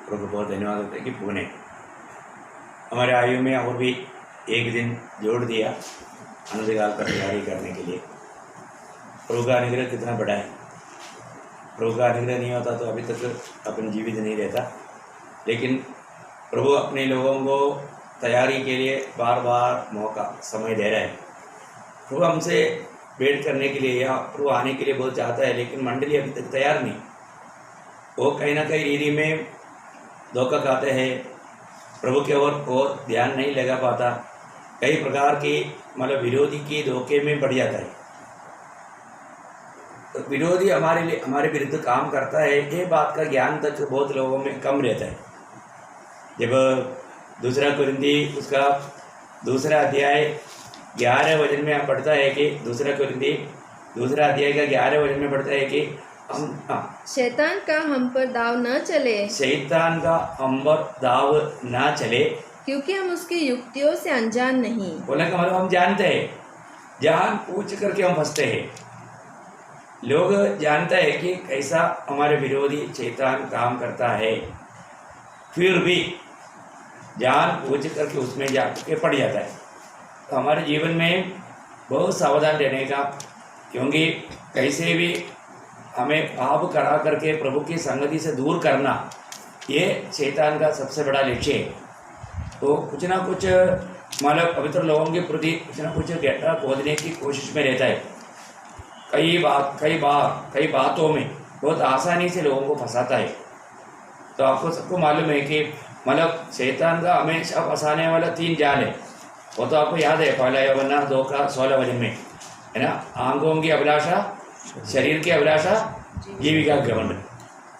प्रभु को बहुत धन्यवाद होता है कि प्रभु ने हमारे आयु में और भी एक दिन जोड़ दिया अनंतकाल का तैयारी करने के लिए। प्रभु का अनुग्रह कितना बड़ा है। प्रभु का अनुग्रह नहीं होता तो अभी तक अपन जीवित नहीं रहता, लेकिन प्रभु अपने लोगों को तैयारी के लिए बार बार मौका समय दे रहा है। प्रभु हमसे वेट करने के लिए या प्रभु आने के लिए बहुत चाहता है, लेकिन मंडली अभी तक तैयार नहीं। वो कहीं ना कहीं रीति में धोखा खाते हैं, प्रभु के और ध्यान नहीं लगा पाता, कई प्रकार की मतलब विरोधी के धोखे में बढ़ जाता है। तो विरोधी हमारे लिए हमारे विरुद्ध काम करता है, ये बात का ज्ञान तक बहुत लोगों में कम रहता है। जब दूसरा कुरिन्ती उसका दूसरा अध्याय 11 वचन में पढ़ता है कि दूसरा कुरिन्ती दूसरा अध्याय का 11 वचन में पढ़ता है कि हम शैतान का हम पर दाव न चले, शैतान का हम पर दाव ना चले, क्योंकि हम उसकी युक्तियों से अनजान नहीं। बोलने का मतलब हम जानते हैं, जान पूछ करके हम फंसते हैं। लोग जानते हैं कि कैसा हमारे विरोधी शैतान काम करता है, फिर भी जान पूछ करके उसमें जा के पड़ जाता है। तो हमारे जीवन में बहुत सावधान रहने का, क्योंकि कैसे भी हमें पाप करा करके प्रभु की संगति से दूर करना, ये शैतान का सबसे बड़ा लक्ष्य है। तो कुछ ना कुछ मतलब पवित्र लोगों के प्रति कुछ ना कुछ गड्ढा खोदने की कोशिश में रहता है। कई बातों में बहुत आसानी से लोगों को फंसाता है। तो आपको सबको मालूम है कि मतलब शैतान का हमेशा फंसाने वाला 3 जाल है। वो तो आपको याद है, पहला यूहन्ना 2 का 16 वचन में है ना, आंखों की अभिलाषा, शरीर की अभिलाषा, जीविका घमंड।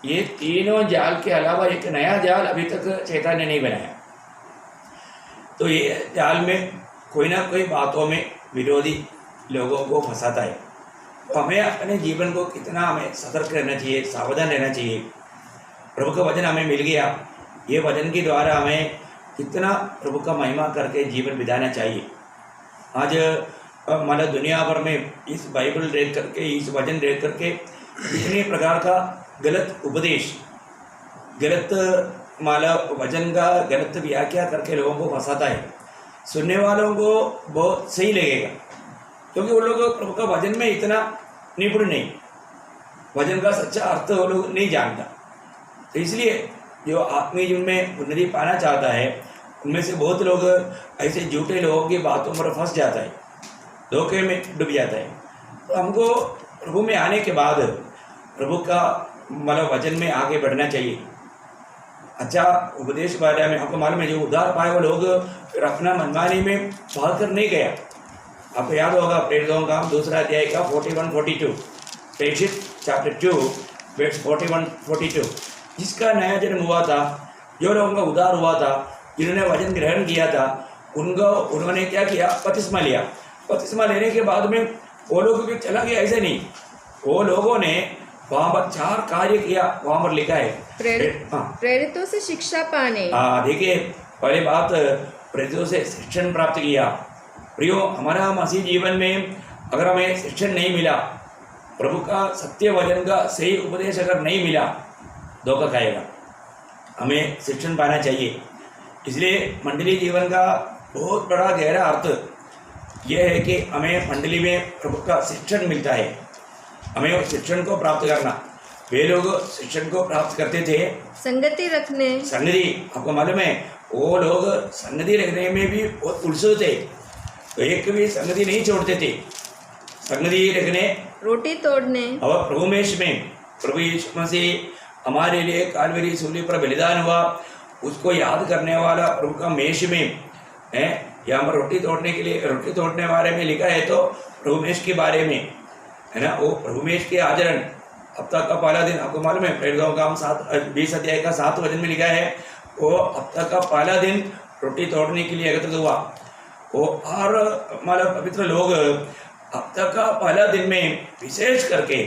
ये तीनों जाल के अलावा एक नया जाल अभी तक शैतान ने नहीं बनाया। तो ये जाल में कोई ना कोई बातों में विरोधी लोगों को फंसाता है। तो हमें अपने जीवन को कितना हमें सतर्क रहना चाहिए, सावधान रहना चाहिए। प्रभु का वचन हमें मिल गया, ये वचन के द्वारा हमें कितना प्रभु का महिमा करके जीवन बिताना चाहिए। आज मतलब दुनिया भर में इस बाइबल देख करके, इस वचन देख करके इतने प्रकार का गलत उपदेश, गलत मतलब वचन का गलत व्याख्या करके लोगों को फंसाता है। सुनने वालों को बहुत सही लगेगा, क्योंकि वो लोग प्रभु का वचन में इतना निपुण नहीं, वचन का सच्चा अर्थ वो लोग नहीं जानता। तो इसलिए जो आत्मीय जीवन में उन्नति पाना चाहता है, उनमें से बहुत लोग ऐसे झूठे लोगों की बातों पर फंस जाता है, धोखे में डूब जाता है। तो हमको प्रभु में आने के बाद प्रभु का मतलब वचन में आगे बढ़ना चाहिए। अच्छा उपदेश बारे में आपको मालूम है, जो उद्धार पाए वो लोग फिर अपना मनमानी में भाग कर नहीं गया। आपको याद होगा प्रेरितों का दूसरा अध्याय का 41-42, प्रेषित चैप्टर 2 वर्स 41-42, जिसका नया जन्म हुआ था, जो लोगों का उद्धार हुआ था, जिन्होंने वचन ग्रहण किया था, उन्होंने क्या किया, बपतिस्मा लिया। बपतिस्मा लेने के बाद में वो लोग भी चला गया ऐसे नहीं, वो लोगों ने वहाँ पर 4 कार्य किया। वहाँ पर लिखा है प्रेरितों से शिक्षा पाने। देखिए पहली बात, प्रेरितों से शिक्षण प्राप्त किया। प्रियो, हमारा मसीह जीवन में अगर हमें शिक्षण नहीं मिला, प्रभु का सत्य वचन का सही उपदेश अगर नहीं मिला, धोखा खाएगा। हमें शिक्षण पाना चाहिए। इसलिए मंडली जीवन का बहुत बड़ा गहरा अर्थ यह है कि हमें मंडली में प्रभु का शिक्षण मिलता है, हमें उस शिक्षण को प्राप्त करना। वे लोग शिक्षण को प्राप्त करते थे संगति रखने। संगति, आपको मालूम है वो लोग संगति रखने में भी बहुत उत्सुक थे, तो एक भी संगति नहीं छोड़ते थे। संगति रखने, रोटी तोड़ने, और प्रभु में प्रभु यीशु मसीह हमारे लिए कालवरी सूली पर बलिदान हुआ, उसको याद करने वाला प्रभु का मेष में है। यहाँ पर रोटी तोड़ने के लिए, रोटी तोड़ने बारे में लिखा है, तो प्रभु मेष के बारे में है ना, वो प्रभु मेष के आचरण हफ्ता का पहला दिन। आपको मालूम है प्रेरितों का 20 अध्याय का 7 वचन में लिखा है, वो हफ्ता का पहला दिन रोटी तोड़ने के लिए एकत्रित हुआ। वो और मतलब पवित्र लोग हफ्ता का पहला दिन में विशेष करके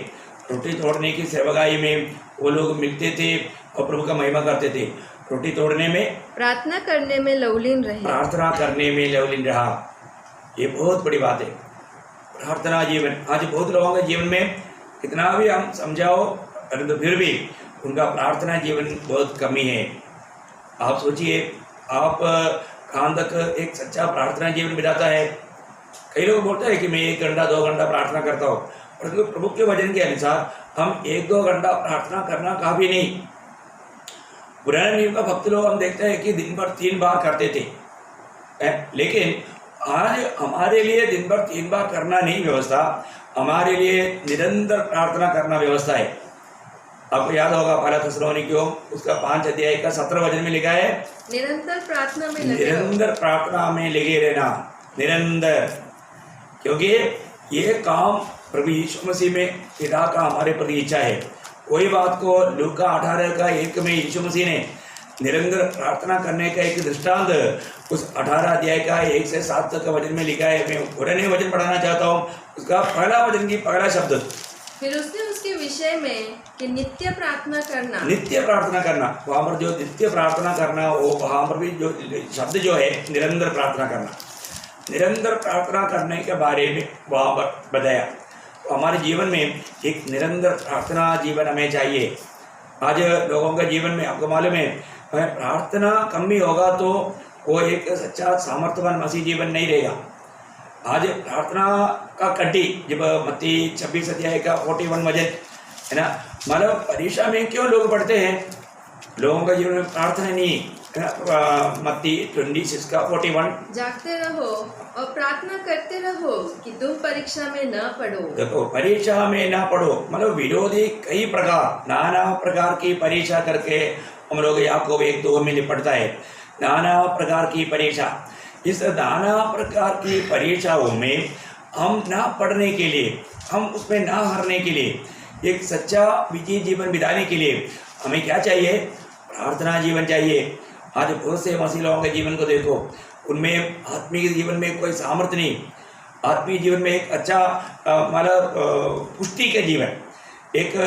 रोटी तोड़ने की सेवकाई में वो लोग मिलते थे और प्रभु का महिमा करते थे। रोटी तोड़ने में, प्रार्थना करने में लवलीन रहे। प्रार्थना करने में लवलीन रहा, ये बहुत बड़ी बात है। प्रार्थना जीवन, आज बहुत लोगों के जीवन में कितना भी हम समझाओ, परंतु फिर भी उनका प्रार्थना जीवन बहुत कमी है। आप सोचिए, आप कहाँ तक एक सच्चा प्रार्थना जीवन बिताता है। कई लोग बोलते हैं कि मैं 1 घंटा 2 घंटा प्रार्थना करता हूँ, परंतु प्रभु के वचन के अनुसार हम 1-2 घंटा प्रार्थना करना काफ़ी नहीं। पुराने नियम का भक्त लोग हम देखते हैं कि दिन भर 3 बार करते थे, लेकिन आज हमारे लिए दिन भर 3 बार करना नहीं व्यवस्था, हमारे लिए निरंतर प्रार्थना करना व्यवस्था है। आपको याद होगा पहला थिस्सलुनीकियों उसका 5 अध्याय का 17 वचन में लिखा है, निरंतर प्रार्थना में लगे रहो। निरंतर प्रार्थना में लगे रहना, निरंतर, क्योंकि ये काम प्रभु यीशु मसीह में पिता का हमारे प्रति इच्छा है। कोई बात को लूका 18 का 1 में यीशु मसीह ने निरंतर प्रार्थना करने का एक दृष्टांत उस 18 अध्याय का 1 से 7 तक का वचन में लिखा है। मैं पुराने वचन पढ़ाना चाहता हूँ, उसका पहला वचन की पहला शब्द। फिर उसने उसके विषय में कि नित्य प्रार्थना करना, नित्य प्रार्थना करना, वहाँ पर जो नित्य प्रार्थना करना, वो वहाँ पर भी जो शब्द जो है निरंतर प्रार्थना करना, निरंतर प्रार्थना करने के बारे में वहाँ पर बताया। तो हमारे जीवन में एक निरंतर प्रार्थना जीवन हमें चाहिए। आज लोगों का जीवन में आपको मालूम है, प्रार्थना कम भी होगा तो वो एक सच्चा सामर्थ्यवान मसीह जीवन नहीं रहेगा। आज प्रार्थना का कड्डी, जब मत्ती 26 अध्याय का 41 वचन है ना, मतलब परीक्षा में क्यों लोग पढ़ते हैं, लोगों का जीवन में प्रार्थना नहीं है ना। मत्ती 26 का 41, जागते रहो और प्रार्थना करते रहो कि तुम परीक्षा में न पड़ो। देखो, परीक्षा में ना पढ़ो मतलब विरोधी कई प्रकार, नाना प्रकार की परीक्षा करके हम लोग याकूब 1-2 में निपटता है। नाना प्रकार की परीक्षा, इस नाना प्रकार की परीक्षाओं में हम ना पढ़ने के लिए, हम उसमें ना हारने के लिए, एक सच्चा विजयी जीवन बिताने के लिए हमें क्या चाहिए? प्रार्थना जीवन चाहिए। आज बहुत से मसीह लोगों के जीवन को देखो, उनमें आत्मिक जीवन में कोई सामर्थ्य नहीं, आत्मिक जीवन में एक अच्छा मतलब पुष्टि के जीवन, एक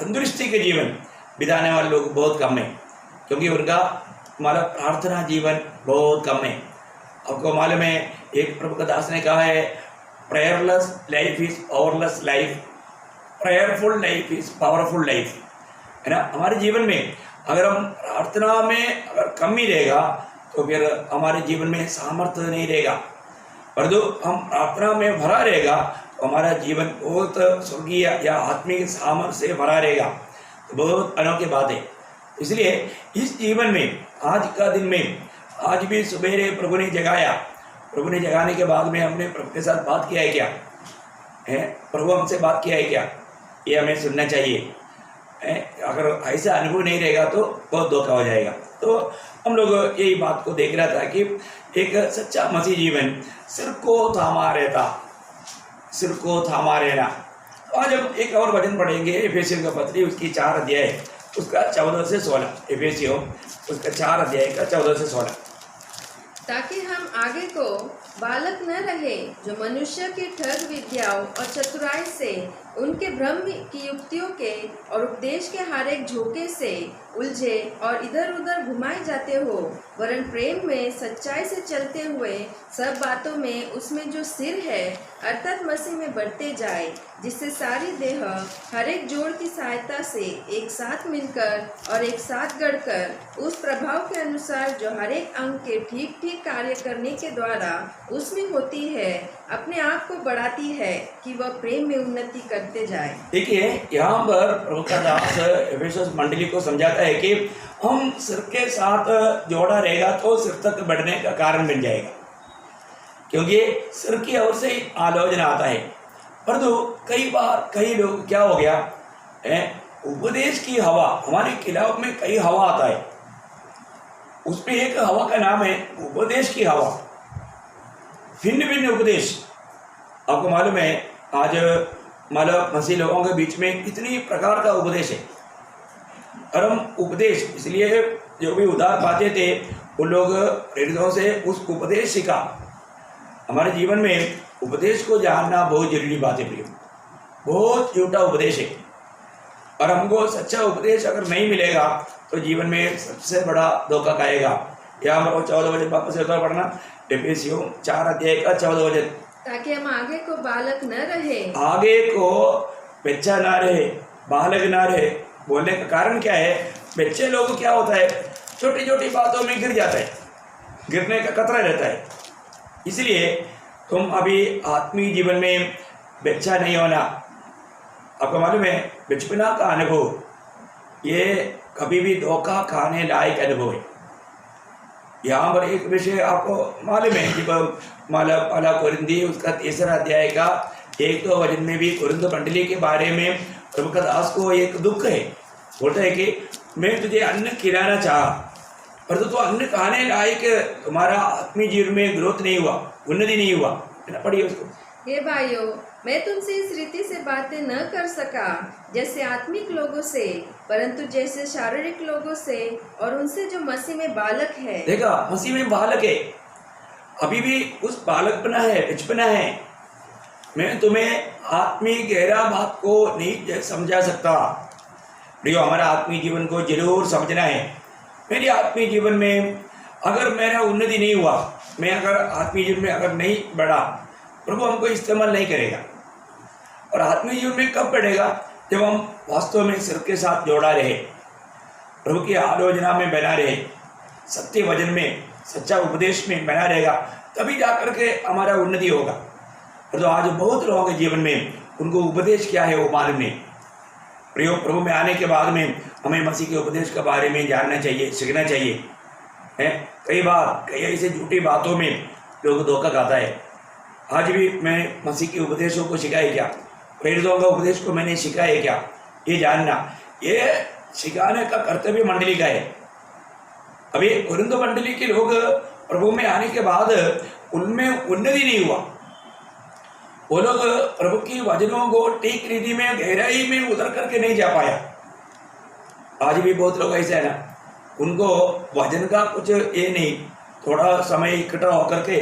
तंदुरुस्ती के जीवन बिताने वाले लोग बहुत कम हैं, क्योंकि उनका मतलब प्रार्थना जीवन बहुत कम है। आपको मालूम है, एक प्रभु का दास ने कहा है, prayerless life is powerless life, prayerful life is powerful life, है ना। हमारे जीवन में अगर हम प्रार्थना में अगर कमी रहेगा तो फिर हमारे जीवन में सामर्थ्य नहीं रहेगा, परंतु हम प्रार्थना में भरा रहेगा तो हमारा जीवन बहुत स्वर्गीय या आत्मिक सामर्थ्य से भरा रहेगा। तो बहुत अनोखी बात है। इसलिए इस जीवन में आज का दिन में, आज भी सुबह प्रभु ने जगाया, प्रभु ने जगाने के बाद में हमने प्रभु के साथ बात किया है क्या है, प्रभु हमसे बात किया है क्या, ये हमें सुनना चाहिए। अगर ऐसा अनुभव नहीं रहेगा तो बहुत धोखा हो जाएगा। तो हम लोग यही बात को देख रहा था कि एक सच्चा मसीह जीवन सिर को थामा रहता, सिर को थामा रहना। आज हम एक और वचन पढ़ेंगे, एफेसियों का पत्री उसकी 4 अध्याय उसका 14 से 16, एफेसियों उसका 4 अध्याय का 14 से 16। ताकि हम आगे को बालक न रहे जो मनुष्य की ठग विद्याओं और चतुराई से, उनके भ्रम की युक्तियों के और उपदेश के हर एक झोंके से उलझे और इधर उधर घुमाए जाते हो, वरन प्रेम में सच्चाई से चलते हुए सब बातों में उसमें जो सिर है अर्थात मसीह में बढ़ते जाए, जिससे सारी देह हर एक जोड़ की सहायता से एक साथ मिलकर और एक साथ गढ़कर उस प्रभाव के अनुसार जो हर एक अंग के ठीक ठीक कार्य करने के द्वारा उसमें होती है, अपने आप को बढ़ाती है कि वह प्रेम में उन्नति करते जाए। देखिए, यहाँ पर प्रभु का दास एफेसस मंडली को समझाता है कि हम सिर के साथ जोड़ा रहेगा तो सिर तक बढ़ने का कारण बन जाएगा, क्योंकि सिर की ओर से ही आलोचना आता है। परंतु कई बार कई लोग क्या हो गया है, उपदेश की हवा, हमारे खिलाफ में कई हवा आता है, उसमें एक हवा का नाम है उपदेश की हवा, भिन्न भिन्न उपदेश। आपको मालूम है आज मतलब मसीह लोगों के बीच में कितनी प्रकार का उपदेश है, और हम उपदेश इसलिए जो भी उधार पाते थे उन लोग प्रेरितों से उस उपदेश सीखा। हमारे जीवन में उपदेश को जानना बहुत जरूरी बात है प्रिय, बहुत झूठा उपदेश है, और हमको सच्चा उपदेश अगर नहीं मिलेगा तो जीवन में सबसे बड़ा धोखा खाएगा। यहाँ पर 14 वचन वापस एक बार पढ़ना, एफेसियों 4 अध्याय का 14 वचन। ताकि हम आगे को बालक न रहे, आगे को बच्चा ना रहे, बालक ना रहे। बोलने का कारण क्या है? बच्चे लोग क्या होता है, छोटी छोटी बातों में गिर जाता है, गिरने का खतरा रहता है। इसलिए तुम अभी आत्मीय जीवन में बच्चा नहीं होना। आपको मालूम है बचपना का अनुभव ये कभी भी धोखा खाने लायक अनुभव है। यहाँ पर एक विषय आपको मालूम है, जब माला कुरिन्दी उसका 3रा अध्याय का 1-2 वचन में भी कुरिन्द मंडली के बारे में प्रभु का दास को एक दुख है। बोलता है कि मैं तुझे अन्न खिलाना चाहा, पर तो अन्न खाने लायक तुम्हारा आत्मीय जीवन में ग्रोथ नहीं हुआ, उन्नति नहीं हुआ। पढ़िए उसको। हे भाइयों, मैं तुमसे इस रीति से बातें न कर सका जैसे आत्मिक लोगों से, परंतु जैसे शारीरिक लोगों से, और उनसे जो मसीह में बालक है। देखा, मसीह में बालक है, अभी भी उस बालकपना है, बचपना है। मैं तुम्हें आत्मीय गहरा बात को नहीं समझा सकता। प्रियो, हमारा आत्मीय जीवन को जरूर समझना है। मेरे आत्मीय जीवन में अगर मेरा उन्नति नहीं हुआ, मैं अगर आत्मीय जीवन में अगर नहीं बढ़ा, प्रभु हमको इस्तेमाल नहीं करेगा। और आत्मीय जीवन में कब बढ़ेगा? जब हम वास्तव में सिर के साथ जोड़ा रहे, प्रभु की आलोचना में बना रहे, सत्य वचन में, सच्चा उपदेश में बना रहेगा, तभी जाकर के हमारा उन्नति होगा। तो आज बहुत लोगों के जीवन में उनको उपदेश क्या है वो मालूम नहीं। प्रियो, प्रभु में आने के बाद में हमें मसीह के उपदेश के बारे में जानना चाहिए, सीखना चाहिए। है कई बार कई ऐसे झूठी बातों में लोग धोखा खाता है। आज भी मैं मसीह के उपदेशों को सिखाया क्या, प्रेरितों का उपदेश को मैंने सिखाया क्या, ये जानना, ये सिखाने का कर्तव्य मंडली का है। अभी कुरिन्द मंडली के लोग प्रभु में आने के बाद उनमें उन्नति नहीं हुआ। वो लोग प्रभु की वचनों को ठीक रीति में गहराई में उतर करके नहीं जा पाया। आज भी बहुत लोग ऐसे है ना, उनको वचन का कुछ ये नहीं, थोड़ा समय इकट्ठा होकर के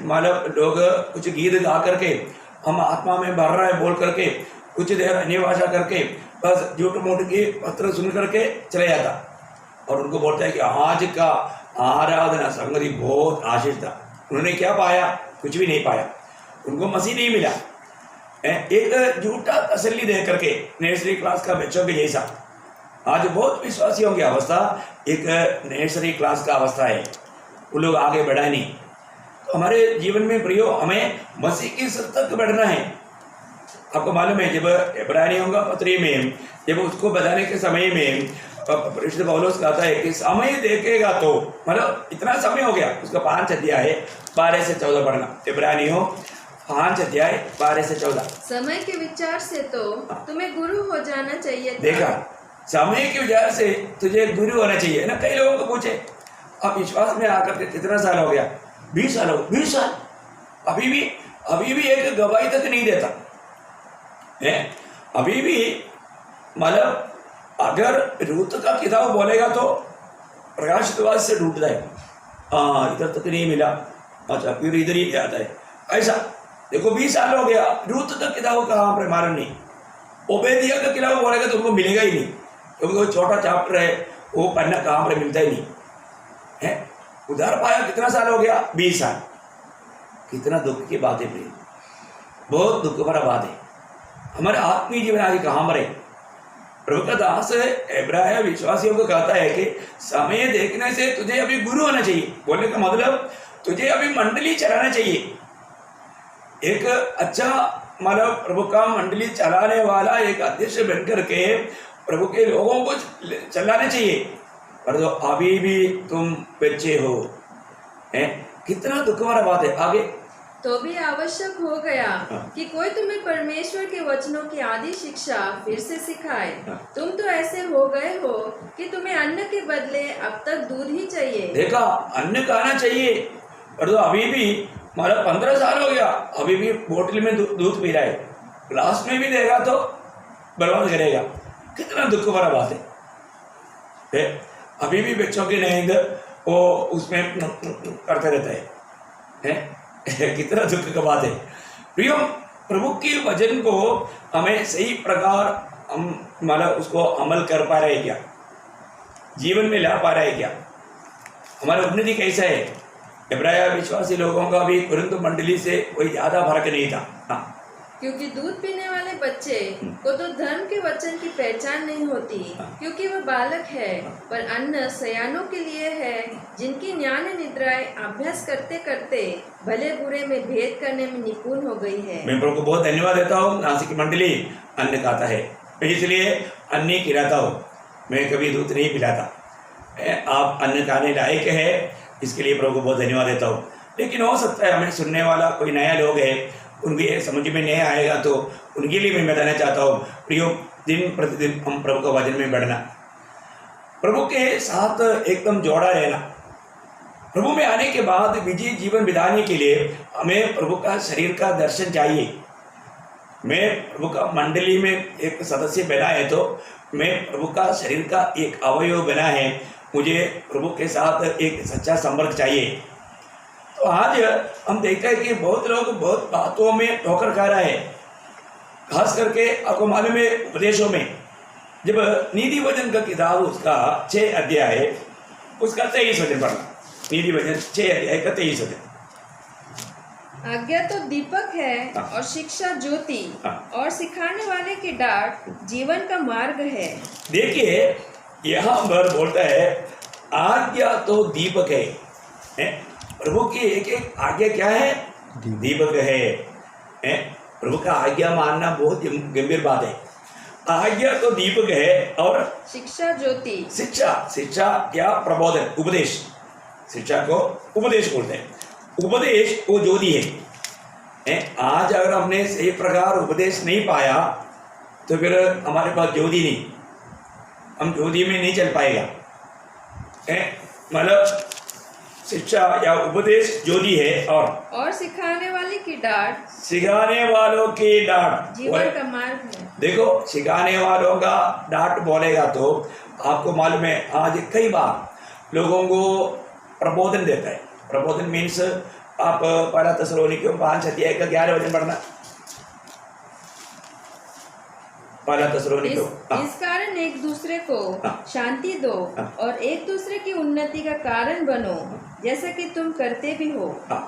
मतलब लोग कुछ गीत गा करके, हम आत्मा में भर रहा है बोल करके, कुछ देर अन्य भाषा करके, बस झूठ मूठ की पत्र सुन करके चले जाता। और उनको बोलता है कि आज का आराधना संगति बहुत आशीष था। उन्होंने क्या पाया? कुछ भी नहीं पाया, उनको मसीह नहीं मिला। एक झूठा तसल्ली दे करके नर्सरी क्लास का बच्चों के जैसा आज बहुत विश्वासियों की अवस्था एक नर्सरी क्लास का अवस्था है। वो लोग आगे बढ़ा नहीं। तो हमारे जीवन में प्रियो, हमें मसीह की सत्ता तक बढ़ना है। आपको मालूम है, जब इब्रानियों का पत्री में जब उसको बताने के समय में परिशुद्ध पौलुस कहता है कि समय देखेगा, तो मतलब इतना समय हो गया। उसका 5 अध्याय 12 से 14 पढ़ना। इब्रानियों 5 अध्याय 12 से 14। समय के विचार से तो तुम्हें गुरु हो जाना चाहिए था। देखा, समय के विचार से तुझे गुरु होना चाहिए ना। कई लोगों को पूछे, आप विश्वास में आकर के कितना साल हो गया? 20 साल हो। 20 साल अभी भी एक गवाही तक नहीं देता है। अभी भी मतलब अगर रूत का किताब बोलेगा तो प्रकाशितवाद से ढूंढता है, हाँ इधर तक नहीं मिला, अच्छा फिर इधर ही आता है। ऐसा देखो 20 साल हो गया, रूत का किताब कहाँ पर मालूम नहीं। ओबेदिया का किताब बोलेगा तो उनको मिलेगा ही नहीं, क्योंकि वो छोटा चैप्टर है, वो पढ़ना कहाँ पर मिलता ही नहीं है। उधार पाया कितना साल हो गया? 20 साल। कितना दुख की बात है प्रिय, बहुत दुख भरा बात है। हमारे आत्मीय जीवन आज कहाँ पर है? प्रभु का दास इब्राहिम विश्वासियों को कहता है कि समय देखने से तुझे अभी गुरु होना चाहिए। बोलने का मतलब तुझे अभी मंडली चलाना चाहिए। एक अच्छा मतलब प्रभु का मंडली चलाने वाला एक अध्यक्ष बनकर के प्रभु के लोगों को चलाना चाहिए। पर तो अभी भी तुम बच्चे हो, हैं? कितना दुख भरा बात है। आगे तो भी आवश्यक हो गया कि कोई तुम्हें परमेश्वर के वचनों की आदि शिक्षा फिर से सिखाए। तुम तो ऐसे हो गए हो कि तुम्हें अन्न के बदले अब तक दूध ही चाहिए। देखा, अन्न खाना चाहिए, पर तो अभी भी मतलब 15 साल हो गया, अभी भी बोतल में दूध पी रहा है। ग्लास में भी देगा तो बर्बाद करेगा। कितना दुख भरा बात है। अभी भी बच्चों की नींद वो उसमें करते रहता है। कितना दुख का बात है। प्रियो, प्रभु के वचन को हमें सही प्रकार हम मतलब उसको अमल कर पा रहे क्या, जीवन में ला पा रहे क्या, हमारा उन्नति कैसा है? इब्राहिम विश्वासी लोगों का भी कुरिन्द मंडली से कोई ज़्यादा फर्क नहीं था। हाँ, क्योंकि दूध पीने वाले बच्चे को तो धर्म के वचन की पहचान नहीं होती, क्योंकि वह बालक है, पर अन्न सयानों के लिए है, जिनकी ज्ञान निद्राएं अभ्यास करते करते भले बुरे में भेद करने में निपुण हो गई है। मैं प्रभु को बहुत धन्यवाद देता हूँ। नासिक की मंडली अन्न खाता है, मैं इसलिए अन्न नहीं खिलाता हूँ, मैं कभी दूध नहीं पिलाता। आप अन्न खाने लायक है, इसके लिए प्रभु को बहुत धन्यवाद देता हूँ। लेकिन हो सकता है हमें सुनने वाला कोई नया लोग है, उनके समझ में नहीं आएगा, तो उनके लिए मैं बताना चाहता हूँ प्रियो, दिन प्रतिदिन हम प्रभु का वचन में बढ़ना, प्रभु के साथ एकदम जोड़ा रहना। प्रभु में आने के बाद विजय जीवन बिताने के लिए हमें प्रभु का शरीर का दर्शन चाहिए। मैं प्रभु का मंडली में एक सदस्य बना है, तो मैं प्रभु का शरीर का एक अवयव बना है, मुझे प्रभु के साथ एक सच्चा संपर्क चाहिए। तो आज हम देखते हैं कि बहुत लोग बहुत बातों में ठोकर खा रहा है, खास करके आपको मालूम है उपदेशों में। जब नीति वचन का किताब उसका 6 अध्याय है, उसका 23 वचन पढ़ना, नीति वचन 6 अध्याय का 23 वचन। आज्ञा तो दीपक है और शिक्षा ज्योति, और सिखाने वाले की डांट जीवन का मार्ग है। देखिए यहाँ पर बोलता है आज्ञा तो दीपक है। प्रभु की एक एक आज्ञा क्या है? दीपक है। प्रभु का आज्ञा मानना बहुत गंभीर बात है। आज्ञा तो दीपक है और शिक्षा ज्योति। शिक्षा क्या? प्रबोधन, उपदेश। शिक्षा को उपदेश बोलते हैं। उपदेश वो ज्योति है। आज अगर हमने सही प्रकार उपदेश नहीं पाया तो फिर हमारे पास ज्योति नहीं, हम ज्योति में नहीं चल पाएगा। मतलब शिक्षा या उपदेश ज्योति है, और सिखाने वाले की डांट, सिखाने वालों की डांट जीवन का मार्ग है। देखो, सिखाने वालों का डांट बोलेगा तो आपको मालूम है आज कई बार लोगों को प्रबोधन देता है। प्रबोधन मीन्स आप पहला थिस्सलुनीकियों 5 अध्याय का 11 वचन पढ़ना। पहला थिस्सलुनीकियों। इस कारण एक दूसरे को शांति दो और एक दूसरे की उन्नति का कारण बनो, जैसा कि तुम करते भी हो।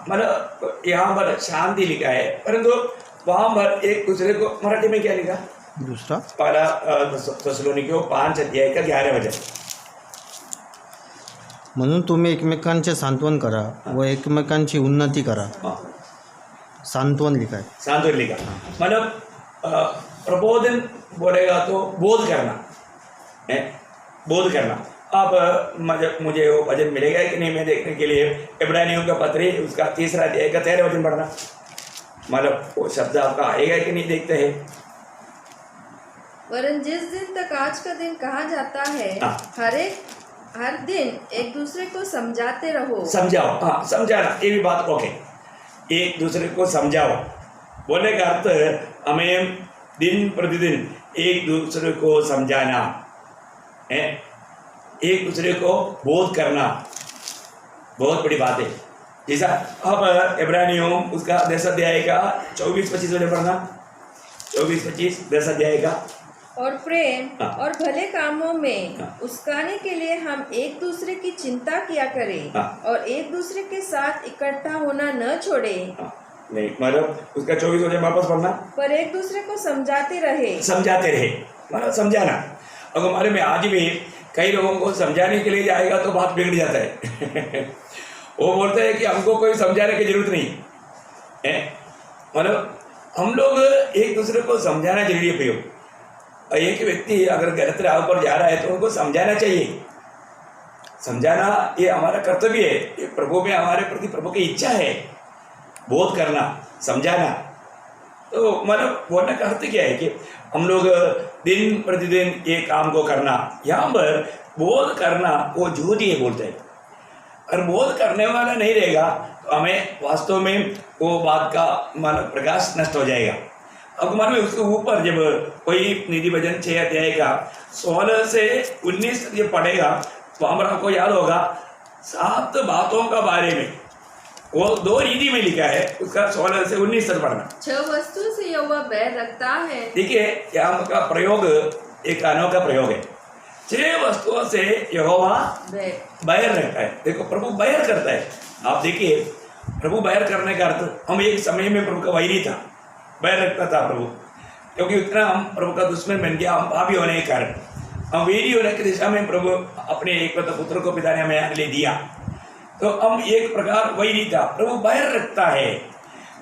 मतलब यहाँ पर शांति लिखा है, परंतु वहाँ पर एक दूसरे को मराठी में क्या लिखा? दूसरा पहला थिस्सलुनीकियों 5 अध्याय का 11 वचन। म्हणून तुम्ही एकमेकांचे सांत्वन करा व एकमेकांची उन्नती करा। सांत्वन लिखा है। सांत्वन लिखा मतलब प्रबोधन बोलेगा तो बोध करना है, बोध करना। अब मुझे वो वचन मिलेगा कि नहीं मैं देखने के लिए इब्रानियों का पत्र उसका 3 अध्याय का 13 वचन पढ़ना। मतलब वो शब्द आपका आएगा कि नहीं देखते हैं। वरन जिस दिन तक आज का दिन कहा जाता है, हर दिन एक दूसरे को समझाते रहो। समझाओ, हाँ समझाना, ये भी बात ओके। एक दूसरे को समझाओ बोलने का अर्थ हमें दिन प्रतिदिन एक दूसरे को समझाना है, एक दूसरे को बोध करना बहुत बड़ी बात है। जैसा अब इब्रानियों उसका 10 अध्याय का 24-25 वचन पढ़ना। 24-25 10 अध्याय का। और प्रेम और भले कामों में उस्काने के लिए हम एक दूसरे की चिंता किया करें और एक दूसरे के साथ इकट्ठा होना न छोड़े। नहीं मतलब उसका 24 वचन वापस पढ़ना। पर एक दूसरे को समझाते रहे मतलब समझाना। अगर हमारे में आज भी कई लोगों को समझाने के लिए जाएगा तो बात बिगड़ जाता है। वो बोलते हैं कि हमको कोई समझाने की जरूरत नहीं है। मतलब हम लोग एक दूसरे को समझाना जरूरी है। प्रयोग एक व्यक्ति अगर गलत राह पर जा रहा है तो उनको समझाना चाहिए। समझाना ये हमारा कर्तव्य है, ये प्रभु में हमारे प्रति प्रभु की इच्छा है, बोध करना, समझाना। तो मतलब बोलने का अर्थ क्या है कि हम लोग दिन प्रतिदिन ये काम को करना। यहाँ पर बोध करना वो ज्योति है बोलते हैं, और बोध करने वाला नहीं रहेगा तो हमें वास्तव में वो बात का मतलब प्रकाश नष्ट हो जाएगा। अब मान में उसके ऊपर जब कोई नीति वचन 6 अध्याय का 16 से 19 तक ये पढ़ेगा तो वहाँ पर आपको याद होगा 7 बातों का बारे में वो 2 रीति में लिखा है। उसका 16 से 19 तक पढ़ना। 6 वस्तु से यहोवा बैर रखता है। देखिए यहाँ का प्रयोग एक अनोखा प्रयोग है। 6 वस्तुओं से यहोवा बैर रखता है। देखो प्रभु बैर करता है। आप देखिए प्रभु बैर करने का अर्थ, हम एक समय में प्रभु का वैरी था, बैर रखता था प्रभु, क्योंकि उतना हम प्रभु का दुश्मन बन गया, हम पापी होने के कारण। हम वेरी होने की दिशा में प्रभु अपने एक पुत्र को पिता ने हमें आगे ले दिया, तो हम एक प्रकार वही नहीं था। प्रभु बैर रखता है,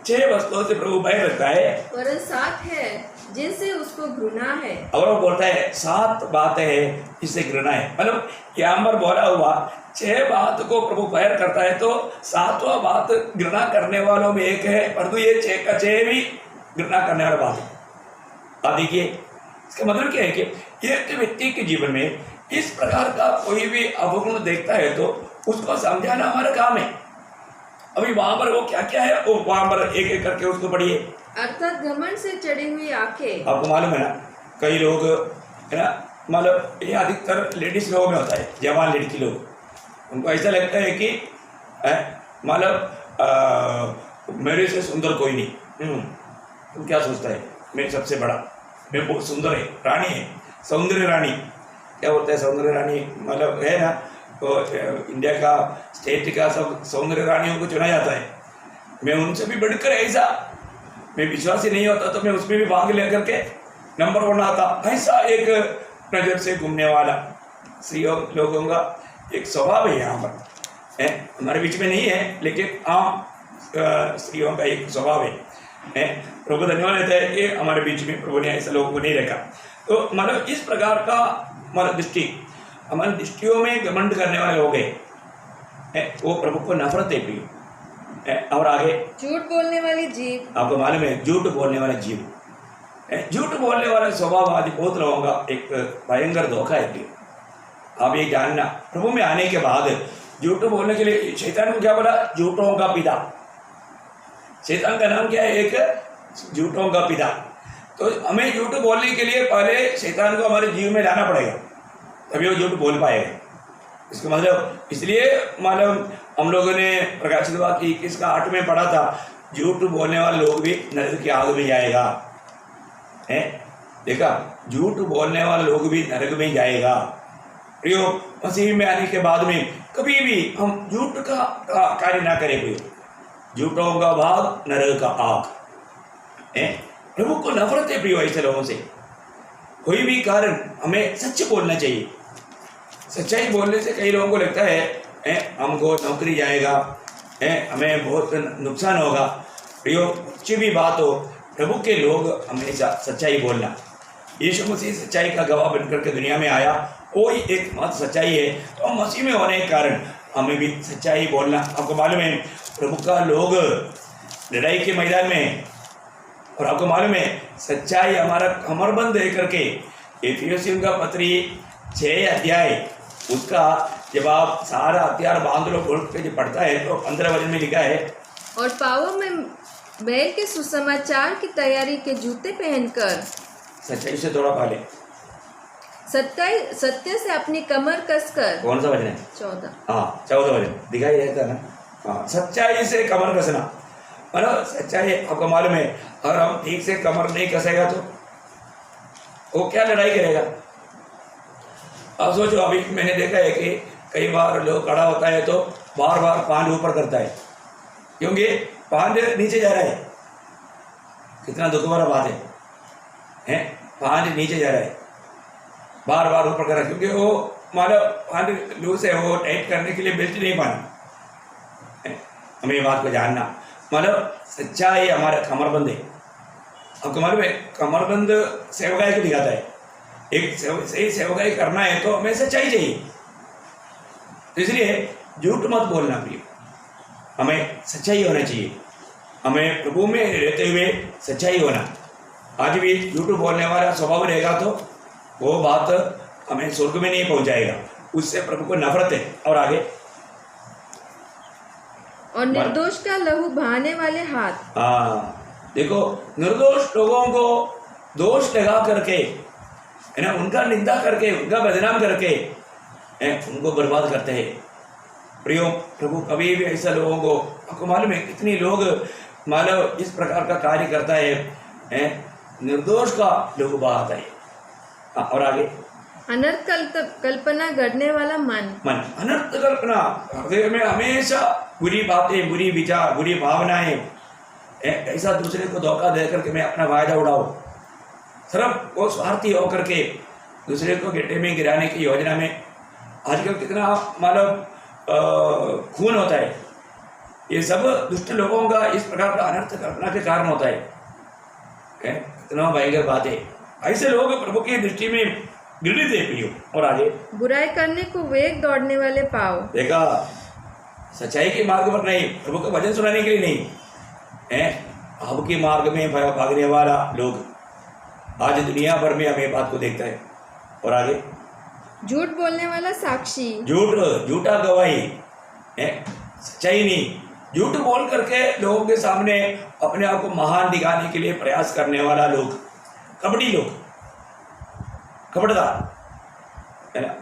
6 वस्तुओं से प्रभु बैर रखता है, वरन 7 है जिनसे उसको घृणा है। और वो बोलता है 7 बातें हैं जिससे घृणा है। मतलब यहाँ पर बोला हुआ 6 बात को प्रभु बैर करता है, तो 7वां बात घृणा करने वालों में एक है, परंतु ये 6 का 6 भी घृणा करने वाला बात है। अब देखिए इसका मतलब क्या है कि एक व्यक्ति के जीवन में इस प्रकार का कोई भी अवगुण देखता है तो उसको समझाना हमारा काम है। अभी वहां पर वो क्या क्या है, वो वहां पर एक एक करके उसको पढ़िए। अर्थात घमंड से चढ़ी हुई आंखें। आपको मालूम है ना, कई लोग है ना, मतलब ये अधिकतर लेडीज लोगों में होता है, जवान लड़की लोग, उनको ऐसा लगता है कि मतलब मेरे से सुंदर कोई नहीं। तुम क्या सोचता है, मैं सबसे बड़ा, मैं बहुत सुंदर है, रानी है, सौंदर्य रानी। क्या बोलते हैं सौंदर्य रानी, मतलब है ना, तो इंडिया का स्टेट का सब सौंदर्य रानियों को चुना जाता है। मैं उनसे भी बढ़कर ऐसा, मैं विश्वासी नहीं होता तो मैं उसमें भी भाग लेकर के नंबर 1 आता, ऐसा एक नज़र से घूमने वाला स्त्रियों लोगों का एक स्वभाव है यहाँ पर, है हमारे बीच में नहीं है, लेकिन आम स्त्रियों का एक स्वभाव है। प्रभु धन्यवाद देता है कि हमारे बीच में प्रभु ने ऐसा लोगों को नहीं रखा। तो मतलब इस प्रकार का हमारा दृष्टि, हमारी दृष्टियों में घमंड करने वाले लोग हैं, वो प्रभु को नफरत है प्रिय। और आगे झूठ बोलने वाली जीभ। आपको मालूम है झूठ बोलने वाला जीव, झूठ बोलने वाला स्वभाव आदि बहुत लोगों का एक भयंकर धोखा है प्रिय। आप ये जानना, प्रभु में आने के बाद झूठ बोलने के लिए शैतान को क्या बोला, झूठों का पिता। शैतान का नाम क्या है, एक झूठों का पिता। तो हमें झूठ बोलने के लिए पहले शैतान को हमारे जीव में लाना पड़ेगा, तभी वो झूठ बोल पाएगा। इसका मतलब इसलिए मालूम हम लोगों ने प्रकाशित वाक्य 21:8 में पढ़ा था, झूठ बोलने वाले लोग भी नरक की आग में जाएगा। है देखा, झूठ बोलने वाले लोग भी नरक में जाएगा। प्रियो, मसीह में आने के बाद में कभी भी हम झूठ का कार्य ना करें प्रियो। झूठों का भाग नरक का आग है। प्रभु को नफरत है प्रियो ऐसे लोगों से। कोई भी कारण हमें सच बोलना चाहिए। सच्चाई बोलने से कई लोगों को लगता है हमको नौकरी जाएगा, हमें बहुत नुकसान होगा। प्रियो, कुछ भी बात हो, प्रभु के लोग हमेशा सच्चाई बोलना। यीशु मसीह सच्चाई का गवाह बनकर के दुनिया में आया, वो ही एकमात्र सच्चाई है। तो मसीह में होने के कारण हमें भी सच्चाई बोलना। आपको मालूम है प्रभु का लोग लड़ाई के मैदान में, और आपको मालूम है सच्चाई हमारा कमरबंद है करके इफिसियों का पत्री 6 अध्याय उसका जब आप सारा हथियार बांध लो बोल के जब पढ़ता है तो 15 वचन में लिखा है, और पाँवों में बैल के सुसमाचार की तैयारी के जूते पहनकर सच्चाई से थोड़ा पहले सत्य से अपनी कमर कसकर। कौन सा वचन है? 14। हाँ 14 वचन दिखाई देता है ना। हाँ, सच्चाई से कमर कसना, मतलब सच्चाई आपको मालूम है अगर हम ठीक से कमर नहीं कसेगा तो वो क्या लड़ाई करेगा। अब सोचो, अभी मैंने देखा है कि कई बार लोग खड़ा होता है तो बार बार पांव ऊपर करता है, क्योंकि पांव नीचे जा रहा है। कितना दुख भरा बात है, पांव नीचे जा रहा है, बार बार ऊपर कर रहा है, क्योंकि वो मानो पांव लूज है, वो टाइट करने के लिए बेल्ट नहीं पाना। हमें ये बात को जानना, मतलब सच्चाई हमारा कमरबंद है। आपको मालूम है कमरबंद सेवकाई को दिखाता है। एक सही सेवकाई करना है तो हमें सच्चाई चाहिए। तो इसलिए झूठ मत बोलना प्रिय, हमें सच्चाई होना चाहिए। हमें प्रभु में रहते हुए सच्चाई होना। आज भी झूठ बोलने वाला स्वभाव रहेगा तो वो बात हमें स्वर्ग में नहीं पहुंचाएगा, उससे प्रभु को नफरत है। और आगे, और निर्दोष का लहू बहाने वाले हाथ। हाँ देखो, निर्दोष लोगों को दोष लगा करके है ना, उनका निंदा करके, उनका बदनाम करके उनको बर्बाद करते हैं। प्रियो, प्रभु कभी भी ऐसा लोगों को, आपको मालूम है कितनी लोग मानव इस प्रकार का कार्य करता है निर्दोष का लोग बहाता है। और आगे, अनर्थ कल्पना गढ़ने वाला मन। अनर्थ कल्पना, हृदय में हमेशा बुरी बातें, बुरी विचार, बुरी भावनाएं ऐसा दूसरे को धोखा दे करके मैं अपना फायदा उड़ाऊँ, सिर्फ वो स्वार्थी होकर के दूसरे को गिट्टे में गिराने की योजना में आजकल कितना मतलब खून होता है। ये सब दुष्ट लोगों का इस प्रकार का अनर्थ करना के कारण होता है। कितना भयंकर बात है। ऐसे लोग प्रभु की दृष्टि में घृणित है प्रियो। और आगे बुराई करने को वेग दौड़ने वाले पाँव। देखा, सच्चाई के मार्ग पर नहीं, प्रभु का भजन सुनाने के लिए नहीं है, आपके मार्ग में भागने वाला लोग आज दुनिया भर में हमें बात को देखता है। और आगे झूठ बोलने वाला साक्षी। झूठा गवाही है, सच्चाई नहीं, झूठ बोल करके लोगों के सामने अपने आप को महान दिखाने के लिए प्रयास करने वाला लोग, कपटी लोग, कपटदार है ना।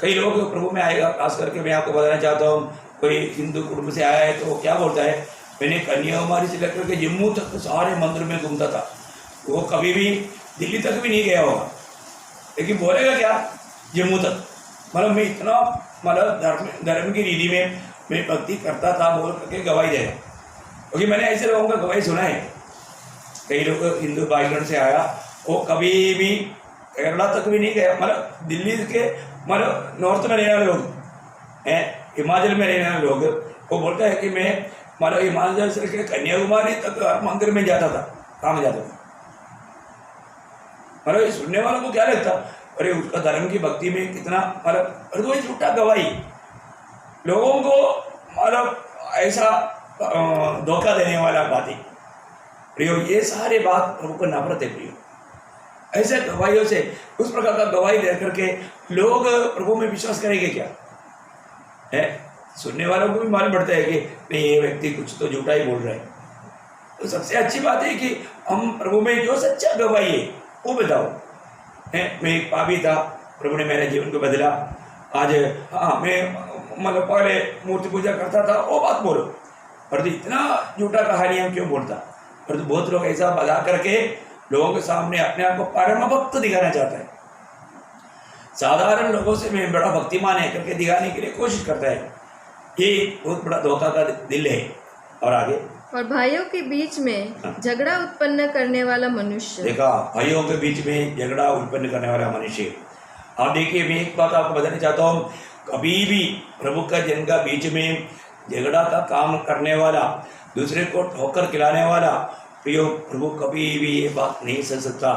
कई लोग प्रभु में आएगा, खास करके मैं आपको बताना चाहता हूँ, कोई हिंदू कुटुंब से आया है तो क्या बोलता है, मैंने कन्याकुमारी से लेकर के जम्मू तक सारे मंदिर में घूमता था, वो कभी भी दिल्ली तक भी नहीं गया होगा, लेकिन बोलेगा क्या जम्मू तक, मतलब मैं इतना मतलब धर्म की रीति में मैं भक्ति करता था बोल करके गवाही देगा। क्योंकि मैंने ऐसे लोगों का गवाही सुना है। कई लोग हिंदू बैकग्राउंड से आया, वो कभी भी केरला तक भी नहीं गया, मतलब दिल्ली के मतलब नॉर्थ में रहने वाले लोग हैं, हिमाचल में रहने वाले लोग, वो बोलता है कि मैं मतलब हिमाचल से कन्याकुमारी तक मंदिर में जाता था, काम जाता था। मतलब ये सुनने वालों को क्या लगता, अरे उसका धर्म की भक्ति में कितना मतलब, अरे तो ये झूठा गवाही लोगों को मतलब ऐसा धोखा देने वाला बातें प्रियो, ये सारे बात प्रभु को नफरत है प्रियो। ऐसे गवाहियों से, उस प्रकार का गवाही दे करके लोग प्रभु में विश्वास करेंगे क्या है। सुनने वालों को भी मालूम पड़ता है कि नहीं ये व्यक्ति कुछ तो झूठा ही बोल रहा है। तो सबसे अच्छी बात है कि हम प्रभु में जो सच्चा गवाही है वो बताओ है। मैं एक पापी था, प्रभु ने मेरे जीवन को बदला, आज हाँ मैं मतलब पहले मूर्ति पूजा करता था, वो बात बोलो। पर तो इतना झूठा कहानियाँ क्यों बोलता। पर तो बहुत लोग ऐसा बजा करके लोगों के सामने अपने आप को परम भक्त दिखाना चाहता है। साधारण लोगों से मैं बड़ा भक्तिमान है करके दिखाने के लिए कोशिश करता है। ये बहुत बड़ा धोखा का दिल है। और आगे और भाइयों के बीच में झगड़ा उत्पन्न करने वाला मनुष्य। देखा, भाइयों के बीच में झगड़ा उत्पन्न करने वाला मनुष्य। आप देखिए, मैं एक बात आपको बताना चाहता हूँ, कभी भी प्रभु का जन का बीच में झगड़ा का काम करने वाला, दूसरे को ठोकर खिलाने वाला प्रियो, प्रभु कभी भी ये बात नहीं सुन सकता।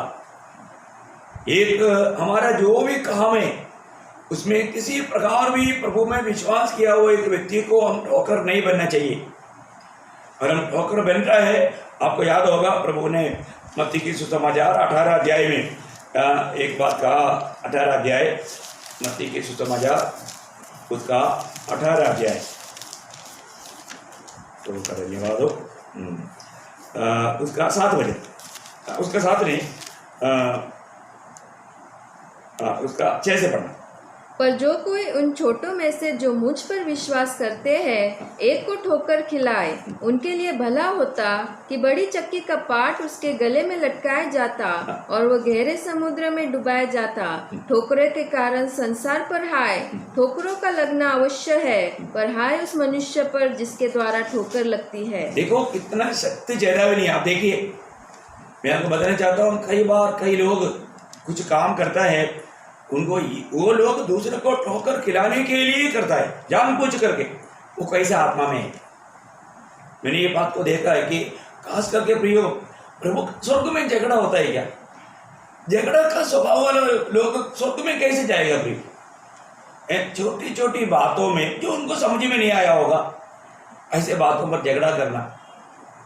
एक हमारा जो भी काम है उसमें किसी प्रकार भी प्रभु में विश्वास किया हुआ एक व्यक्ति को हम ठोकर नहीं बनना चाहिए। और हम ठोकर बन रहा है, आपको याद होगा प्रभु ने मत्ती की सुसमाचार 18 अध्याय में एक बात कहा। 18 अध्याय मत्ती की सुसमाचार उसका 18 अध्याय तो धन्यवाद हो उसका 7 बजे, उसका 7 नहीं उसका 6 से पढ़ना। पर जो कोई उन छोटों में से जो मुझ पर विश्वास करते हैं एक को ठोकर खिलाए, उनके लिए भला होता कि बड़ी चक्की का पाट उसके गले में लटकाया जाता और वह गहरे समुद्र में डुबाया जाता। ठोकरे के कारण संसार पर हाय, ठोकरों का लगना अवश्य है, पर हाय उस मनुष्य पर जिसके द्वारा ठोकर लगती है। देखो कितना शक्ति चेहरा भी नहीं। आप देखिए, मैं आपको बताना चाहता हूँ, कई बार कई लोग कुछ काम करता है, उनको वो लोग दूसरे को ठोकर खिलाने के लिए करता है, जानबूझ करके। वो कैसा आत्मा में है। मैंने ये बात को देखा है कि खास करके प्रियो, प्रभु स्वर्ग में झगड़ा होता है क्या? झगड़ा का स्वभाव वाले लोग स्वर्ग में कैसे जाएगा प्रियो? छोटी छोटी बातों में जो उनको समझ में नहीं आया होगा, ऐसे बातों पर झगड़ा करना।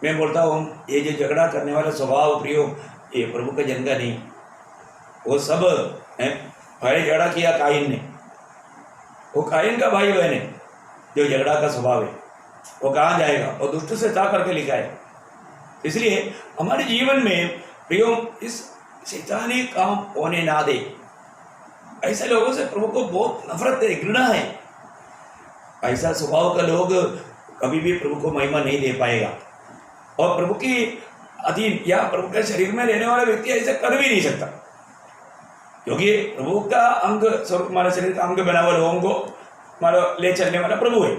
मैं बोलता हूँ ये जो झगड़ा करने वाला स्वभाव प्रियो, ये प्रभु का जन का नहीं। वो सब है, भाई झगड़ा किया काइन ने, वो काइन का भाई बहन है जो झगड़ा का स्वभाव है, वो कहाँ जाएगा? वो दुष्ट से ता करके लिखा है। इसलिए हमारे जीवन में प्रियो इस शैतानी काम होने ना दे। ऐसे लोगों से प्रभु को बहुत नफरत है, घृणा है। ऐसा स्वभाव का लोग कभी भी प्रभु को महिमा नहीं दे पाएगा। और प्रभु की अधीन या प्रभु के शरीर में रहने वाला व्यक्ति ऐसा कर भी नहीं सकता, क्योंकि प्रभु का अंग स्वर्ग हमारे शरीर का अंग बना हुआ लोगों को हमारा ले चलने वाला प्रभु है,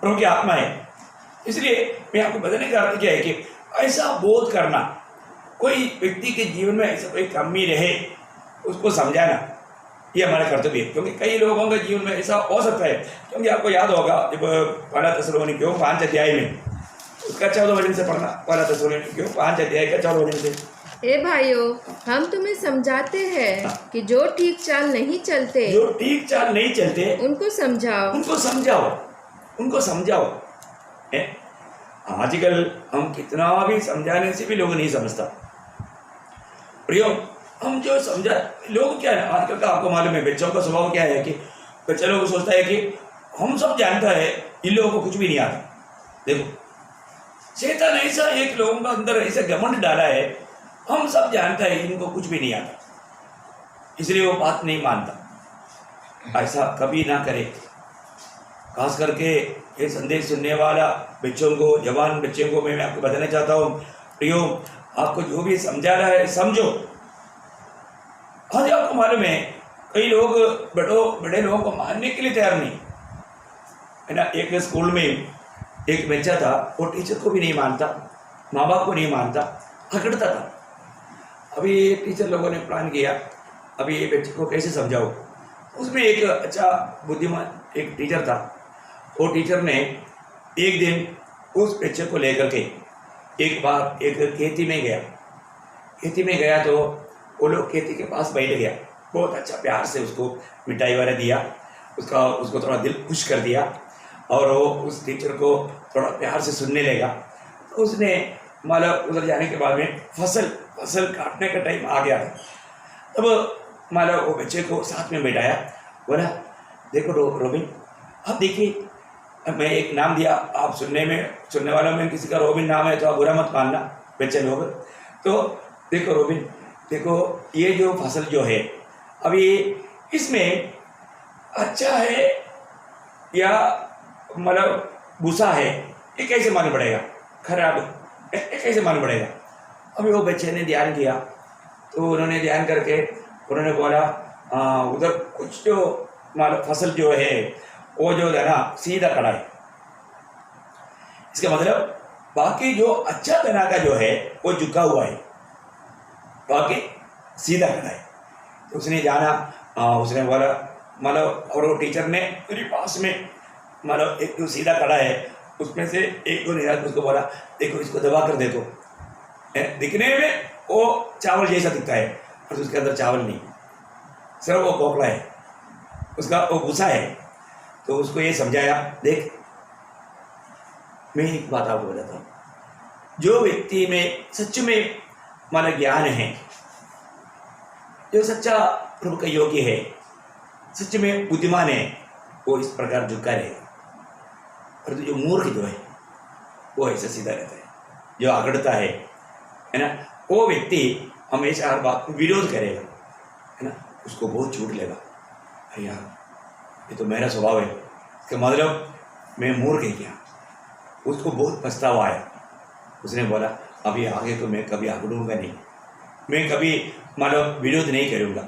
प्रभु की आत्मा है। इसलिए मैं आपको बताने का अर्थ क्या है कि ऐसा बोध करना, कोई व्यक्ति के जीवन में ऐसा कोई कमी रहे उसको समझाना, ये हमारा कर्तव्य है। क्योंकि कई लोगों के जीवन में ऐसा हो सकता है, क्योंकि आपको याद होगा जब पहला थिस्सलुनीकियों 5 अध्याय में उसका 14 वचन से पढ़ना, पहला थिस्सलुनीकियों 5 अध्याय का 14 वचन से। हे भाइयों, हम तुम्हें समझाते हैं कि जो ठीक चाल नहीं चलते, जो ठीक चाल नहीं चलते उनको समझाओ, उनको समझाओ, उनको समझाओ। आजकल हम कितना भी समझाने से भी लोग नहीं समझता। प्रियो, हम जो समझा लोग क्या है आजकल का, आपको मालूम है बच्चों का स्वभाव क्या है कि बच्चा लोग सोचता है कि हम सब जानता है, इन लोगों को कुछ भी नहीं आता। देखो, शैतान ऐसा एक लोगों का अंदर ऐसा घमंड डाला है, हम सब जानता है, इनको कुछ भी नहीं आता, इसलिए वो बात नहीं मानता। ऐसा कभी ना करे। खास करके ये संदेश सुनने वाला बच्चों को, जवान बच्चों को मैं आपको बताना चाहता हूँ, प्रियो, आपको जो भी समझा रहा है समझो। आज आपको मालूम है कई लोग बड़े लोगों को मानने के लिए तैयार नहीं है ना। एक स्कूल में एक बच्चा था, वो टीचर को भी नहीं मानता, माँ बाप को नहीं मानता, अकड़ता था। अभी टीचर लोगों ने प्लान किया, अभी ये बच्चे को कैसे समझाओ। उसमें एक अच्छा बुद्धिमान एक टीचर था। वो टीचर ने एक दिन उस बच्चे को लेकर के एक बार एक खेती में गया तो वो लोग खेती के पास बैठ गया। बहुत अच्छा प्यार से उसको मिठाई वगैरह दिया, उसको थोड़ा दिल खुश कर दिया, और वो उस टीचर को थोड़ा प्यार से सुनने लगा। तो उसने मतलब उधर जाने के बाद में फसल काटने का टाइम आ गया। तब मतलब वो बच्चे को साथ में बैठाया, बोला देखो रोबिन, आप देखिए, मैं एक नाम दिया, आप सुनने वालों में किसी का रोबिन नाम है तो आप बुरा मत मानना बच्चे लोग। तो देखो रोबिन, देखो ये जो फसल जो है अभी इसमें अच्छा है या मतलब भूसा है, ये कैसे मालूम पड़ेगा? खराब ये कैसे मालूम पड़ेगा? अभी वो बच्चे ने ध्यान किया, तो उन्होंने ध्यान करके उन्होंने बोला उधर कुछ जो मतलब फसल जो है वो जो है ना सीधा खड़ा है। इसका मतलब बाकी जो अच्छा तना का जो है वो झुका हुआ है, बाकी सीधा खड़ा है। तो उसने जाना, उसने बोला मतलब, और वो टीचर ने मेरे पास में मतलब एक जो सीधा खड़ा है उसमें से एक दो निराश उसको बोला, देखो इसको दबा कर देखो, दिखने में वो चावल जैसा दिखता है और उसके अंदर चावल नहीं, सिर्फ वो खोखला है, उसका वो भूसा है। तो उसको ये समझाया, देख मैं एक बात आपको बताता हूँ, जो व्यक्ति में सच में माना ज्ञान है, जो सच्चा प्रभु का योग्य है, सच में बुद्धिमान है, वो इस प्रकार झुका रहेगा। और जो मूर्ख जो है वो ऐसा सीधा रहता है, जो अगड़ता है ना, वो व्यक्ति हमेशा हर बात को विरोध करेगा, है ना, उसको बहुत छूट लेगा। अरे यार ये तो मेरा स्वभाव है, इसका मतलब मैं मूर्ख है क्या? उसको बहुत पछतावा आया। उसने बोला अभी आगे तो मैं कभी अगड़ूंगा नहीं, मैं कभी मतलब विरोध नहीं करूँगा,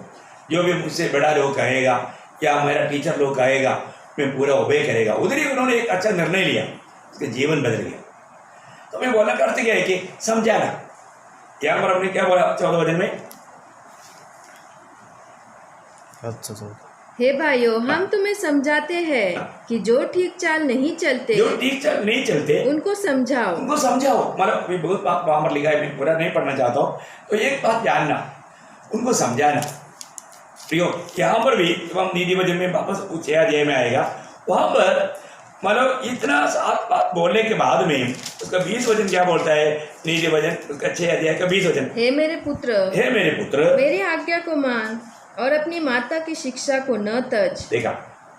जो भी मुझसे बड़ा लोग कहेगा या मेरा टीचर लोग कहेगा मैं पूरा ओबे करेगा। उधर ही उन्होंने एक अच्छा निर्णय लिया, उसका जीवन बदल गया। तो मैं बोलना करते क्या है कि समझाना। यहाँ पर हमने क्या बोला 14 वचन में, अच्छा हे भाइयों, हम तुम्हें समझाते हैं कि जो ठीक चाल नहीं चलते, जो ठीक चाल नहीं चलते उनको समझाओ, उनको समझाओ। मतलब अभी बहुत बात वहाँ पर लिखा है, मैं पूरा नहीं पढ़ना चाहता हूँ। तो एक बात जानना, उनको समझाना। प्रियो, यहाँ पर भी जब हम नीति वचन में वापस 6 अध्याय में आएगा, वहाँ पर मतलब इतना 7 बात बोलने के बाद में उसका 20 वचन क्या बोलता है? नीति वचन उसका 6 अध्याय का 20 वचन, हे मेरे पुत्र, मेरी आज्ञा को मान और अपनी माता की शिक्षा को न तज। देखा,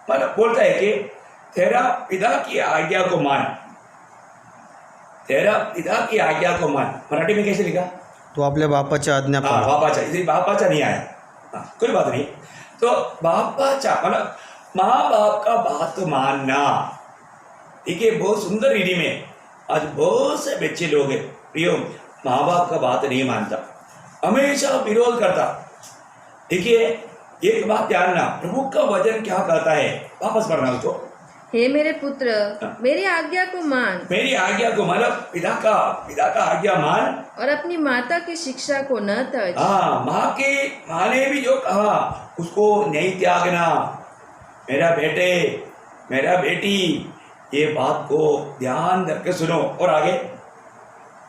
मतलब बोलता है कि तेरा पिता की आज्ञा को मान, तेरा पिता की आज्ञा को मान। मराठी में कैसे लिखा? तो आपल्या बापाच्या आज्ञा पाळा. बापाचा, इथे बापाचा नहीं आया, कोई बात नहीं। तो बापाचा मतलब माँ बाप का बात मानना, ठीक है। बहुत सुंदर रीति में आज बहुत से बच्चे लोग हैं प्रियो, माँ बाप का बात नहीं मानता, हमेशा विरोध करता। देखिए एक बात जानना, प्रभु का वचन क्या कहता है, वापस पढ़ना उसको। हे मेरे पुत्र, मेरी आज्ञा को मान मेरी आज्ञा को मतलब पिता का आज्ञा मान, और अपनी माता की शिक्षा को न तज। हाँ, माँ ने भी जो कहा उसको नहीं त्यागना। मेरा बेटे, मेरा बेटी, ये बात को ध्यान करके सुनो। और आगे,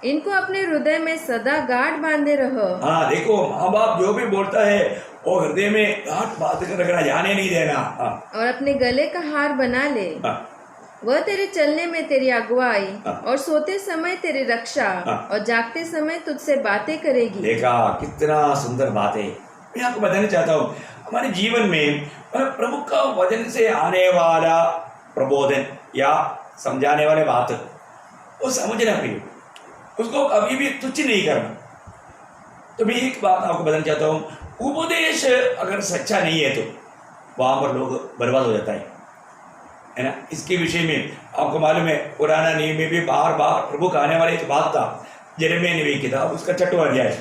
इनको अपने हृदय में सदा गांठ बांधे रहो। हाँ देखो, माँ बाप जो भी बोलता है वो हृदय में गांठ बांध कर रखना, जाने नहीं देना। हाँ, और अपने गले का हार बना ले। हाँ, वह तेरे चलने में तेरी अगुवाई हाँ। और सोते समय तेरी रक्षा हाँ। और जागते समय तुझसे बातें करेगी। देखा कितना सुंदर बात है। मैं आपको बताना चाहता हूँ, हमारे जीवन में प्रभु का वचन से आने वाला प्रबोधन या समझाने वाले बात, वो समझना प्रिय, उसको कभी भी तुच्छ नहीं करना। तो मैं एक बात आपको बताना चाहता हूँ, उपदेश अगर सच्चा नहीं है तो वहाँ पर लोग बर्बाद हो जाता है ना। इसके विषय में आपको मालूम है, पुराना नियम में भी बार बार प्रभु का आने वाला एक बात था। यिर्मयाह नबी की किताब, उसका 6वां अध्याय,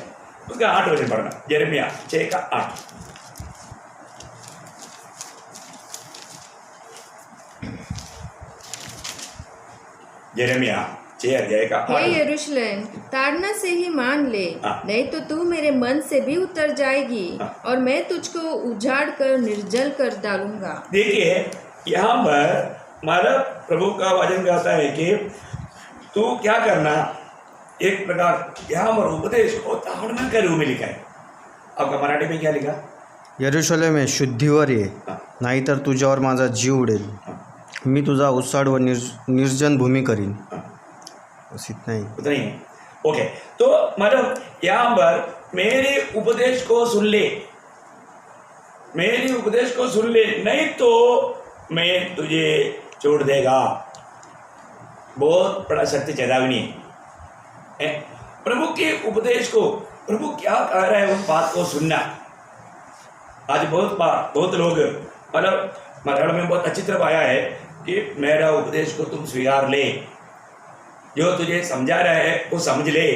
उसका 8 वचन पढ़ना। यिर्मयाह 6:8। यिर्मयाह 6 अध्याय का 8। हे यरूशलेम, ताड़ना से ही मान ले, हाँ। नहीं तो तू मेरे मन से भी उतर जाएगी, हाँ। और मैं तुझको उजाड़ कर निर्जल कर डालूंगा। देखिए, यहाँ पर हमारा प्रभु का वचन कहता है कि तू क्या करना, एक प्रकार यहाँ पर उपदेश को ताड़ना के रूप में लिखा है। आपका मराठी में क्या लिखा? यरूशलेमे शुद्धीवर ये, हाँ, नाहीतर तुझ्यावर माझा जीव उडेल. हाँ, मी तुझा उसाड व निर्जन भूमी करीन. हाँ, बस इतना ही. उतना ही है। ओके, तो मतलब यहाँ पर मेरे उपदेश को सुन ले, मेरे उपदेश को सुन ले, नहीं तो मैं तुझे छोड़ देगा। बहुत बड़ा सत्य चेतावनी है। प्रभु के उपदेश को, प्रभु क्या कह रहा है उस बात को सुनना। आज बहुत लोग, मतलब मलयालम में बहुत अच्छी तरह आया है कि मेरा उपदेश को तुम स्वीकार ले, जो तुझे समझा रहा है वो समझ ले।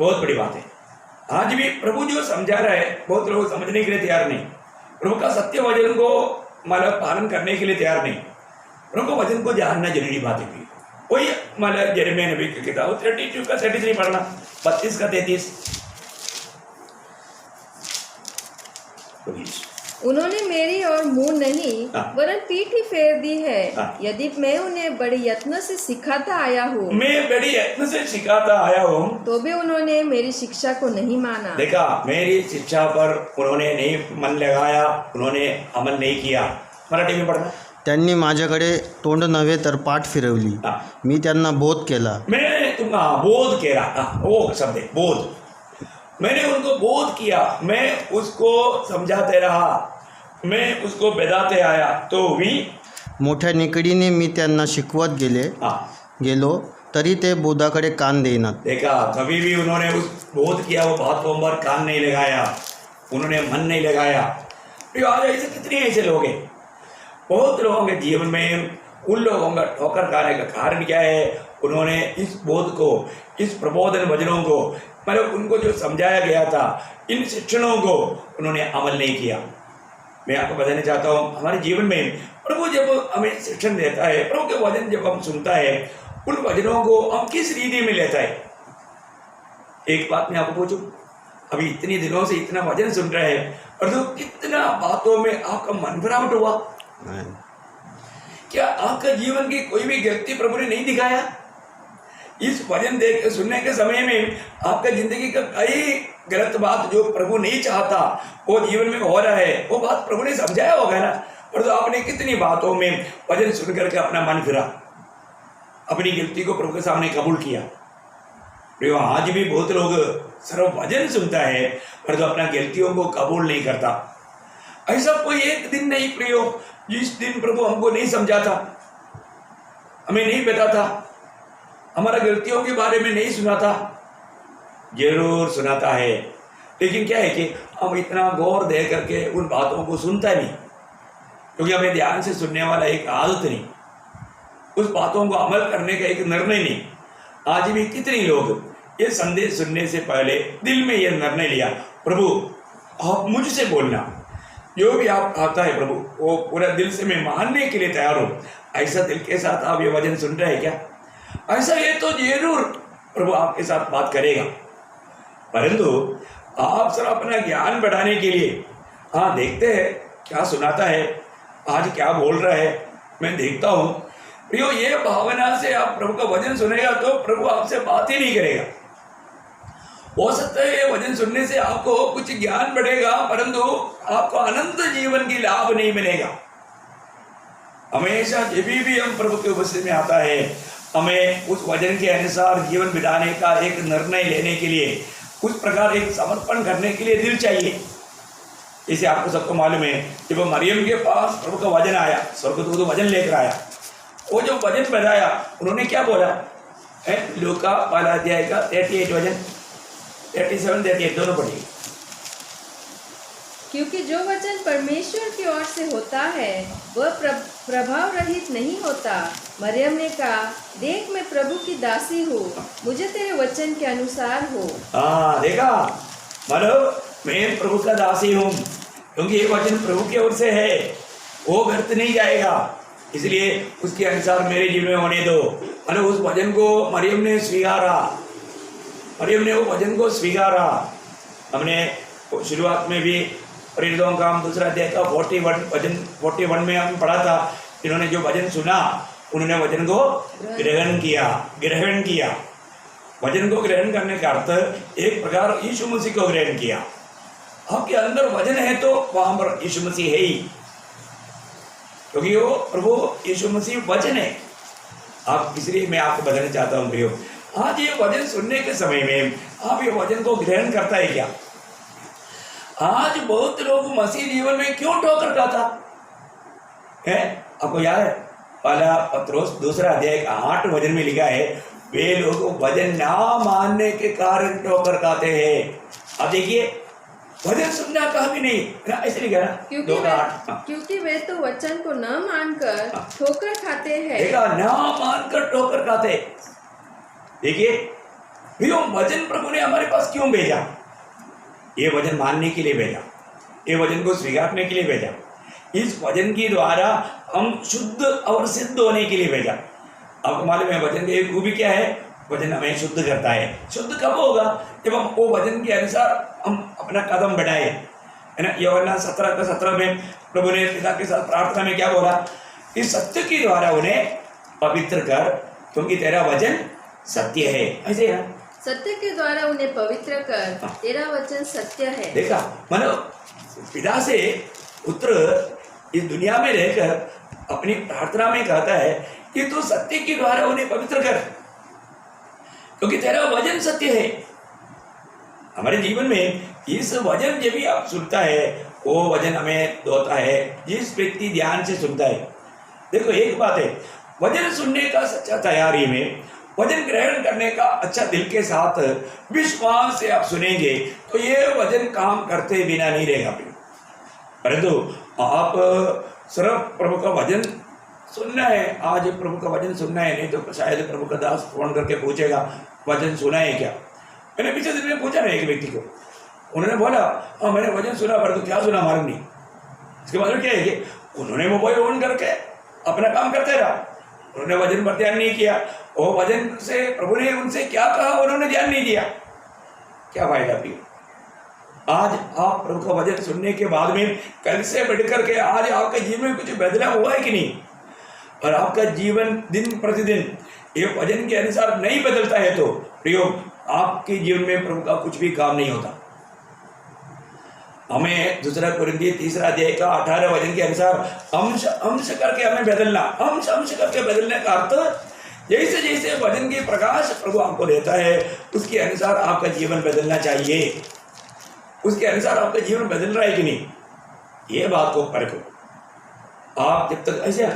बहुत बड़ी बात है। आज भी प्रभु जो समझा रहा है बहुत लोग समझने के लिए तैयार नहीं, प्रभु का सत्य वचन को मतलब पालन करने के लिए तैयार नहीं। प्रभु का वचन को जानना जरूरी बात है। वही मतलब यिर्मयाह नबी की किताब 32 का 33 पढ़ना, 32 का 33। उन्होंने मेरी और मुंह नहीं हाँ। वरन पीठ ही फेर दी है। हाँ। यदि मैं उन्हें बड़े यत्न से सिखाता आया हूँ, मैं बड़ी यत्न से सिखाता आया हूँ, तो भी उन्होंने मेरी शिक्षा को नहीं माना। देखा, मेरी शिक्षा पर उन्होंने नहीं मन लगाया, उन्होंने अमल नहीं किया। मराठी में पढ़ना। त्यांनी माझ्याकडे तोंड नव्हे तर पाठ फिरवली. हाँ। मी त्यांना बोध केला. मैंने तुमका बोध किया, वो शब्द है बोध। मैंने उनको बोध किया, मैं उसको समझाते रहा, मैं उसको बेदाते आया, तो भी मोठ्या निकडीने मी त्यांना शिकवत गेलो तरी ते बोधाकडे कान देईनात. देखा, कभी भी उन्होंने उस बोध किया, वो बातों पर कान नहीं लगाया, उन्होंने मन नहीं लगाया। तो आज ऐसे कितने ऐसे लोग हैं, बहुत लोगों के जीवन में उन लोगों का ठोकर खाने का कारण क्या है? उन्होंने इस बोध को, इस प्रबोधन वचनों को, मतलब उनको जो समझाया गया था, इन शिक्षणों को उन्होंने अमल नहीं किया। मैं आपको बताना चाहता हूँ, हमारे जीवन में प्रभु जब हमें शिक्षण देता है, प्रभु के वचन जब हम सुनता है, उन वचनों को हम किस रीति में लेता है। एक बात मैं आपको पूछूं, अभी इतने दिनों से इतना वचन सुन रहे हैं, और तो कितना बातों में आपका मन भरावट हुआ? क्या आपका जीवन की कोई भी व्यक्ति प्रभु ने नहीं दिखाया? इस वचन देख सुनने के समय में आपका जिंदगी का कई गलत बात जो प्रभु नहीं चाहता वो जीवन में हो रहा है, वो बात प्रभु ने समझाया होगा ना। और तो आपने कितनी बातों में वचन सुन करके अपना मन फिरा, अपनी गलती को प्रभु के सामने कबूल किया। प्रियो, आज भी बहुत लोग सिर्फ वचन सुनता है पर तो अपना गलतियों को कबूल नहीं करता। ऐसा कोई एक दिन नहीं प्रियो जिस दिन प्रभु हमको नहीं समझाता, हमें नहीं बताता, हमारा गलतियों के बारे में नहीं सुनाता। जरूर सुनाता है, लेकिन क्या है कि हम इतना गौर दे करके उन बातों को सुनता नहीं, क्योंकि हमें ध्यान से सुनने वाला एक आदत नहीं, उस बातों को अमल करने का एक निर्णय नहीं। आज भी कितने लोग ये संदेश सुनने से पहले दिल में यह निर्णय लिया, प्रभु आप मुझसे बोलना, जो भी आप आता है प्रभु वो पूरा दिल से मैं मानने के लिए तैयार हूँ, ऐसा दिल के साथ आप ये वचन सुन रहे हैं क्या? ऐसा ये तो जरूर प्रभु आपके साथ बात करेगा, परंतु आप सर अपना ज्ञान बढ़ाने के लिए हाँ देखते हैं क्या सुनाता है, आज क्या बोल रहा है, मैं देखता हूँ। प्रियो, ये भावना से आप प्रभु का वचन सुनेगा तो प्रभु आपसे बात ही नहीं करेगा। हो सकता है ये वचन सुनने से आपको कुछ ज्ञान बढ़ेगा, परंतु आपको अनंत जीवन की लाभ नहीं मिलेगा। हमेशा जब भी हम प्रभु के उपस्थिति में आता है, हमें उस वचन के अनुसार जीवन बिताने का एक निर्णय लेने के लिए, उस प्रकार एक समर्पण करने के लिए दिल चाहिए। इसे आपको सबको मालूम है, जब मरियम के पास प्रभु का वचन आया, स्वर्गदूत वचन लेकर आया, वो जो वचन बताया उन्होंने क्या बोला है? लूका पहला अध्याय का 38 वचन, 37 38 दोनों पढ़िए। क्योंकि जो वचन परमेश्वर की ओर से होता है वह प्रभाव रहित नहीं होता। मरियम ने कहा, देख मैं प्रभु की दासी हूँ, मुझे तेरे वचन के अनुसार हो। हाँ देखा, मतलब मैं प्रभु का दासी हूँ, क्योंकि ये वचन प्रभु की ओर से है, वो व्यर्थ नहीं जाएगा, इसलिए उसके अनुसार मेरे जीवन में होने दो। मतलब उस वचन को मरियम ने स्वीकारा, मरियम ने वो वचन को स्वीकारा। हमने शुरुआत में भी प्रेरितों का हम दूसरा अध्याय का 41 में हम पढ़ा था, इन्होंने जो वचन सुना उन्होंने वचन को ग्रहण किया। वचन को ग्रहण करने का अर्थ एक प्रकार यीशु मसीह को ग्रहण किया। आपके अंदर वचन है तो वहां पर यीशु मसीह है ही, क्योंकि वो प्रभु यीशु मसीह वचन है। आप इसलिए मैं आपको बताना चाहता हूँ प्रियो, आज ये वचन सुनने के समय में आप ये वचन को ग्रहण करता है क्या? आज बहुत लोग मसीह जीवन में क्यों ठोकर खाता है? आपको याद है पहला पत्रोस दूसरा अध्याय 8 वचन में लिखा है, वे लोग वचन ना मानने के कारण ठोकर खाते हैं। अब देखिए, वचन सुनना कहा भी नहीं, ऐसे लिखा ना, क्योंकि वे तो वचन को न मानकर ठोकर खाते हैं। देखा, ना मानकर ठोकर खाते। देखिए भैया, वचन प्रभु ने हमारे पास क्यों भेजा? ये वचन मानने के लिए भेजा, ये वचन को स्वीकारने के लिए भेजा। इस वचन के द्वारा हम शुद्ध और सिद्ध होने के लिए भेजा। आपको मालूम है वचन की एक खूबी क्या है? वचन हमें शुद्ध करता है। शुद्ध कब होगा? जब हम वो वचन के अनुसार हम अपना कदम बढ़ाए, है ना। यूहन्ना 17:17 में प्रभु ने पिता के साथ प्रार्थना में क्या बोला? कि सत्य के द्वारा उन्हें पवित्र कर, क्योंकि तेरा वचन सत्य है। ऐसे है, सत्य के द्वारा उन्हें पवित्र कर, तेरा वचन सत्य है। देखा, मतलब पिता से पुत्र इस दुनिया में रहकर अपनी प्रार्थना में कहता है कि तू सत्य के द्वारा उन्हें पवित्र कर, क्योंकि तेरा वचन सत्य है। हमारे जीवन में इस वचन जब भी आप सुनता है, वो वचन हमें धोता है, जिस व्यक्ति ध्यान से सुनता है। देखो एक बात है, वचन सुनने का सच्चा तैयारी में, वचन ग्रहण करने का अच्छा दिल के साथ विश्वास से आप सुनेंगे तो ये वचन काम करते बिना नहीं रहेगा। परंतु आप सिर्फ प्रभु का वचन सुनना है, आज प्रभु का वचन सुनना है, नहीं तो शायद प्रभु का दास फोन करके पूछेगा वचन सुना है क्या? मैंने पिछले दिन में पूछा ना एक व्यक्ति को, उन्होंने बोला हाँ मैंने वचन सुना, परंतु क्या सुना मालूम नहीं। इसके मतलब क्या है कि उन्होंने मोबाइल ऑन करके अपना काम करते रहा, उन्होंने वचन पर ध्यान नहीं किया। वो वचन से प्रभु ने उनसे क्या कहा उन्होंने ध्यान नहीं दिया। क्या फायदा भी? आज आप प्रभु का वचन सुनने के बाद में कल से बढ़कर के आज आपके जीवन में कुछ बदलाव हुआ है कि नहीं? और आपका जीवन दिन प्रतिदिन ये वचन के अनुसार नहीं बदलता है तो प्रियो, आपके जीवन में प्रभु का कुछ भी काम नहीं होता। हमें दूसरा कोरिन्थियों 3 अध्याय का 18 वचन के अनुसार अंश अंश करके हमें बदलना, अंश अंश करके बदलने का अर्थ जैसे जैसे वचन के प्रकाश प्रभु आपको देता है उसके अनुसार आपका जीवन बदलना चाहिए। उसके अनुसार आपका जीवन बदल रहा है कि नहीं, ये बात को परखो। आप जब तक ऐसे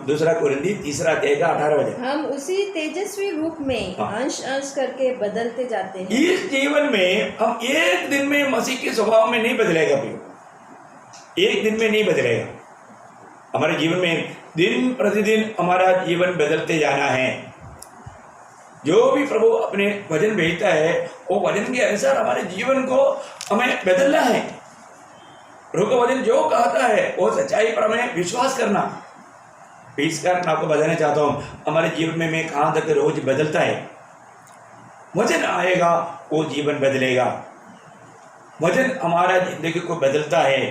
दूसरा कोरिन्थियों 3 अध्याय का 18 वचन, हम उसी तेजस्वी रूप में अंश अंश करके बदलते जाते हैं। इस जीवन में हम एक दिन में मसीह के स्वभाव में नहीं बदलेगा, एक दिन में नहीं बदलेगा। हमारे जीवन में दिन प्रतिदिन हमारा जीवन बदलते जाना है। जो भी प्रभु अपने वचन भेजता है वो वचन के अनुसार हमारे जीवन को हमें बदलना है। प्रभु का वचन जो कहता है वो सच्चाई पर हमें विश्वास करना। इस कारण आपको बताना चाहता हूँ, हमारे जीवन में कहाँ तक रोज बदलता है। वचन आएगा वो जीवन बदलेगा। वचन हमारा जिंदगी को बदलता है।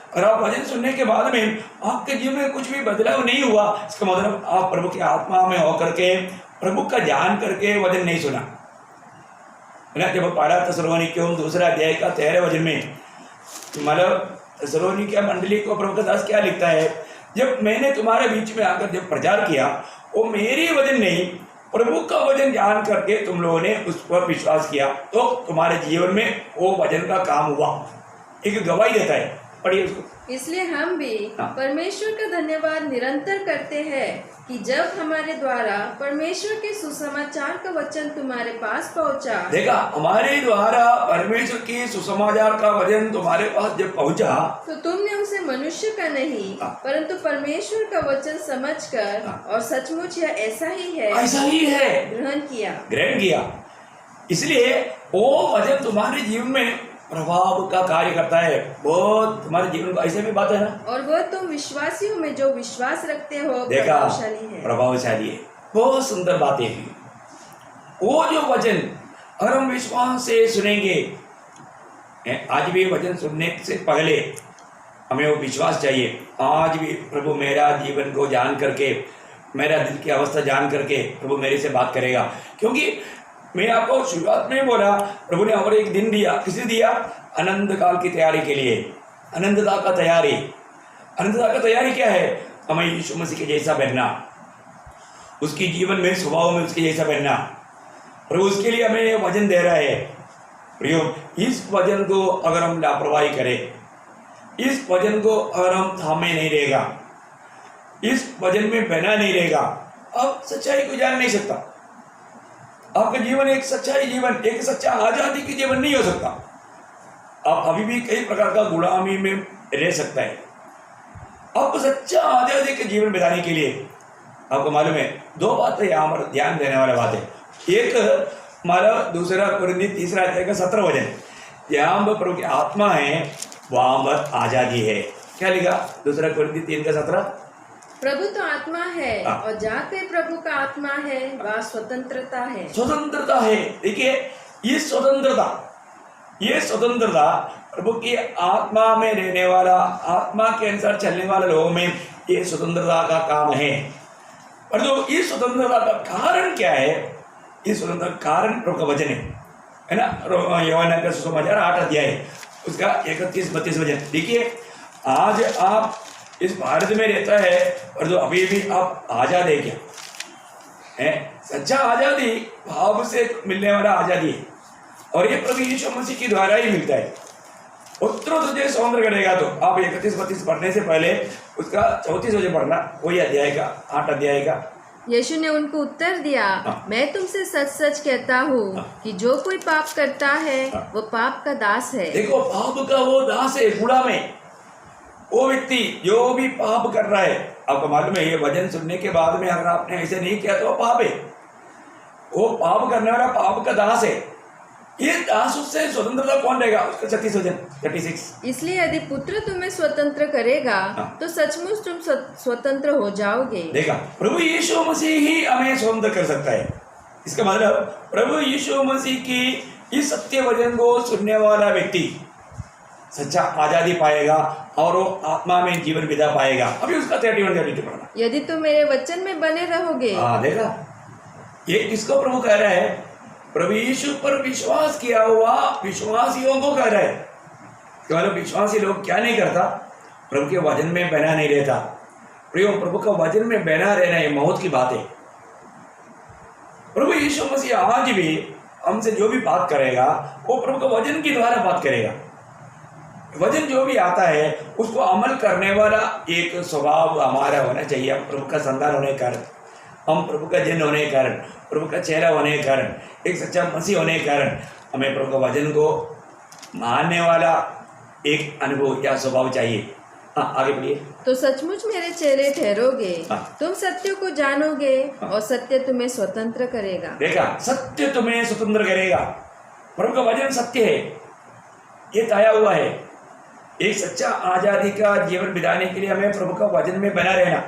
और आप वचन सुनने के बाद में आपके जीवन में कुछ भी बदलाव नहीं हुआ, इसका मतलब आप प्रभु की आत्मा में होकर के प्रभु का जान करके वचन नहीं सुना है ना। जब पढ़ा थिस्सलुनीकियों 2 अध्याय का 13 वचन में, मतलब थिस्सलुनीकियों मंडली को प्रभु का दास क्या लिखता है, जब मैंने तुम्हारे बीच में आकर जब प्रचार किया वो मेरी वचन नहीं प्रभु का वचन जान करके तुम लोगों ने उस पर विश्वास किया, तो तुम्हारे जीवन में वो वचन का काम हुआ। एक गवाही देता है, पढ़िए उसको। इसलिए हम भी हाँ। परमेश्वर का धन्यवाद निरंतर करते हैं कि जब हमारे द्वारा परमेश्वर के सुसमाचार का वचन तुम्हारे पास पहुंचा। देखा, हमारे द्वारा परमेश्वर की सुसमाचार का वचन तुम्हारे पास जब पहुंचा तो तुमने उसे मनुष्य का नहीं हाँ। परंतु परमेश्वर का वचन समझकर हाँ। और सचमुच यह ऐसा ही है ऐसा ही है ग्रहण किया। इसलिए वो वचन तुम्हारे जीवन में प्रभाव का कार्य करता है। बहुत तुम्हारे जीवन को ऐसे भी बात है ना, और वह तुम विश्वासियों में जो विश्वास रखते हो देखा, प्रभावशाली है। प्रभावशाली है। बहुत सुंदर बातें हैं। वो जो वचन अगर हम विश्वास से सुनेंगे, आज भी वचन सुनने से पहले हमें वो विश्वास चाहिए। आज भी प्रभु मेरा जीवन को जान करके, मेरा दिल की अवस्था जान करके प्रभु मेरे से बात करेगा। क्योंकि मैं आपको शुरुआत में बोला, प्रभु ने और एक दिन दिया। किसने दिया? अनंत काल की तैयारी के लिए। अनंतता का तैयारी। अनंतता का तैयारी क्या है? हमें यीशु मसीह के जैसा बनना, उसकी जीवन में स्वभाव में उसके जैसा बनना। प्रभु उसके लिए हमें वचन दे रहा है। प्रियो, इस वचन को अगर हम लापरवाही करें, इस वचन को अगर हम थामे नहीं रहेगा, इस वचन में बना नहीं रहेगा, आप सच्चाई को जान नहीं सकता। आपका जीवन एक सच्चाई जीवन, एक सच्चा आजादी की जीवन नहीं हो सकता। आप अभी भी कई प्रकार का गुलामी में रह सकता है। आपको सच्चा आजादी के जीवन बिताने के लिए आपको मालूम है 2 बातें यहाँ पर ध्यान देने वाली बात है। एक हमारा 2 कुरिन्थी 3 अध्याय का 17 वचन, जहाँ पर प्रभु की आत्मा है वहाँ पर आजादी है। क्या लिखा? 2 कुरिन्थी 3 का 17, प्रभु तो आत्मा है हाँ। और जाते प्रभु का आत्मा है वह स्वतंत्रता है। स्वतंत्रता है। देखिए, ये स्वतंत्रता प्रभु की आत्मा में रहने वाला, आत्मा के अनुसार चलने वाले लोगों में ये स्वतंत्रता का काम है। पर जो इस स्वतंत्रता का कारण क्या है? इस स्वतंत्रता का कारण प्रभु का वचन है ना। यूहन्ना का सुसमाचार 8 अध्याय उसका 31-32 वचन। देखिए, आज आप इस भारत में रहता है और जो अभी भी आप आजाद है क्या है? सच्चा आजादी भाव से मिलने वाला आजादी है, और ये प्रभु यीशु मसीह के द्वारा ही मिलता है। उत्तरों तुझे स्वतंत्र करेगा। तो आप 31-32 पढ़ने से पहले उसका 34 वचन पढ़ना, वही अध्याय का 8 अध्याय का। यीशु ने उनको उत्तर दिया, मैं तुमसे सच सच कहता हूँ कि जो कोई पाप करता है वो पाप का दास है। देखो, पाप का वो दास है। गुड़ा में वो व्यक्ति जो भी पाप कर रहा है, आपको मालूम है ये वचन सुनने के बाद में अगर आपने ऐसे नहीं किया तो वो पाप है। वो पाप करने वाला पाप का दास है। ये दास उससे स्वतंत्रता कौन रहेगा? उसका 36 इसलिए यदि पुत्र तुम्हें स्वतंत्र करेगा तो सचमुच तुम स्वतंत्र हो जाओगे। देखा, प्रभु यीशु मसीह ही हमें स्वतंत्र कर सकता है। इसका मतलब प्रभु यीशु मसीह की इस सत्य वचन को सुनने वाला व्यक्ति सच्चा आजादी पाएगा और वो आत्मा में जीवन बिता पाएगा। अभी उसका 31 पढ़ना। यदि तुम मेरे वचन में बने रहोगे। देखा, ये किसको प्रभु कह रहा है? प्रभु यीशु पर विश्वास किया हुआ विश्वासियों को कह रहा है। केवल विश्वासी लोग क्या नहीं करता? प्रभु के वचन में बना नहीं रहता। प्रभु का वचन में बना रहना ये मौत की बात है। प्रभु यीशु मसीह आज भी हमसे जो भी बात करेगा वो प्रभु का वचन के द्वारा बात करेगा। वचन जो भी आता है उसको अमल करने वाला एक स्वभाव हमारा होना चाहिए। हम प्रभु का संतान होने के कारण, हम प्रभु का जन होने के कारण, प्रभु का चेहरा होने के कारण, एक सच्चा मसीह होने के कारण हमें प्रभु का वचन को मानने वाला एक अनुभव या स्वभाव चाहिए। आगे बढ़िए। तो सचमुच मेरे चेहरे ठहरोगे, तुम सत्य को जानोगे और सत्य तुम्हें स्वतंत्र करेगा। देखा, सत्य तुम्हें स्वतंत्र करेगा। प्रभु का वचन सत्य है, ये ताया हुआ है। एक सच्चा आज़ादी का जीवन बिताने के लिए हमें प्रभु का वचन में बना रहना,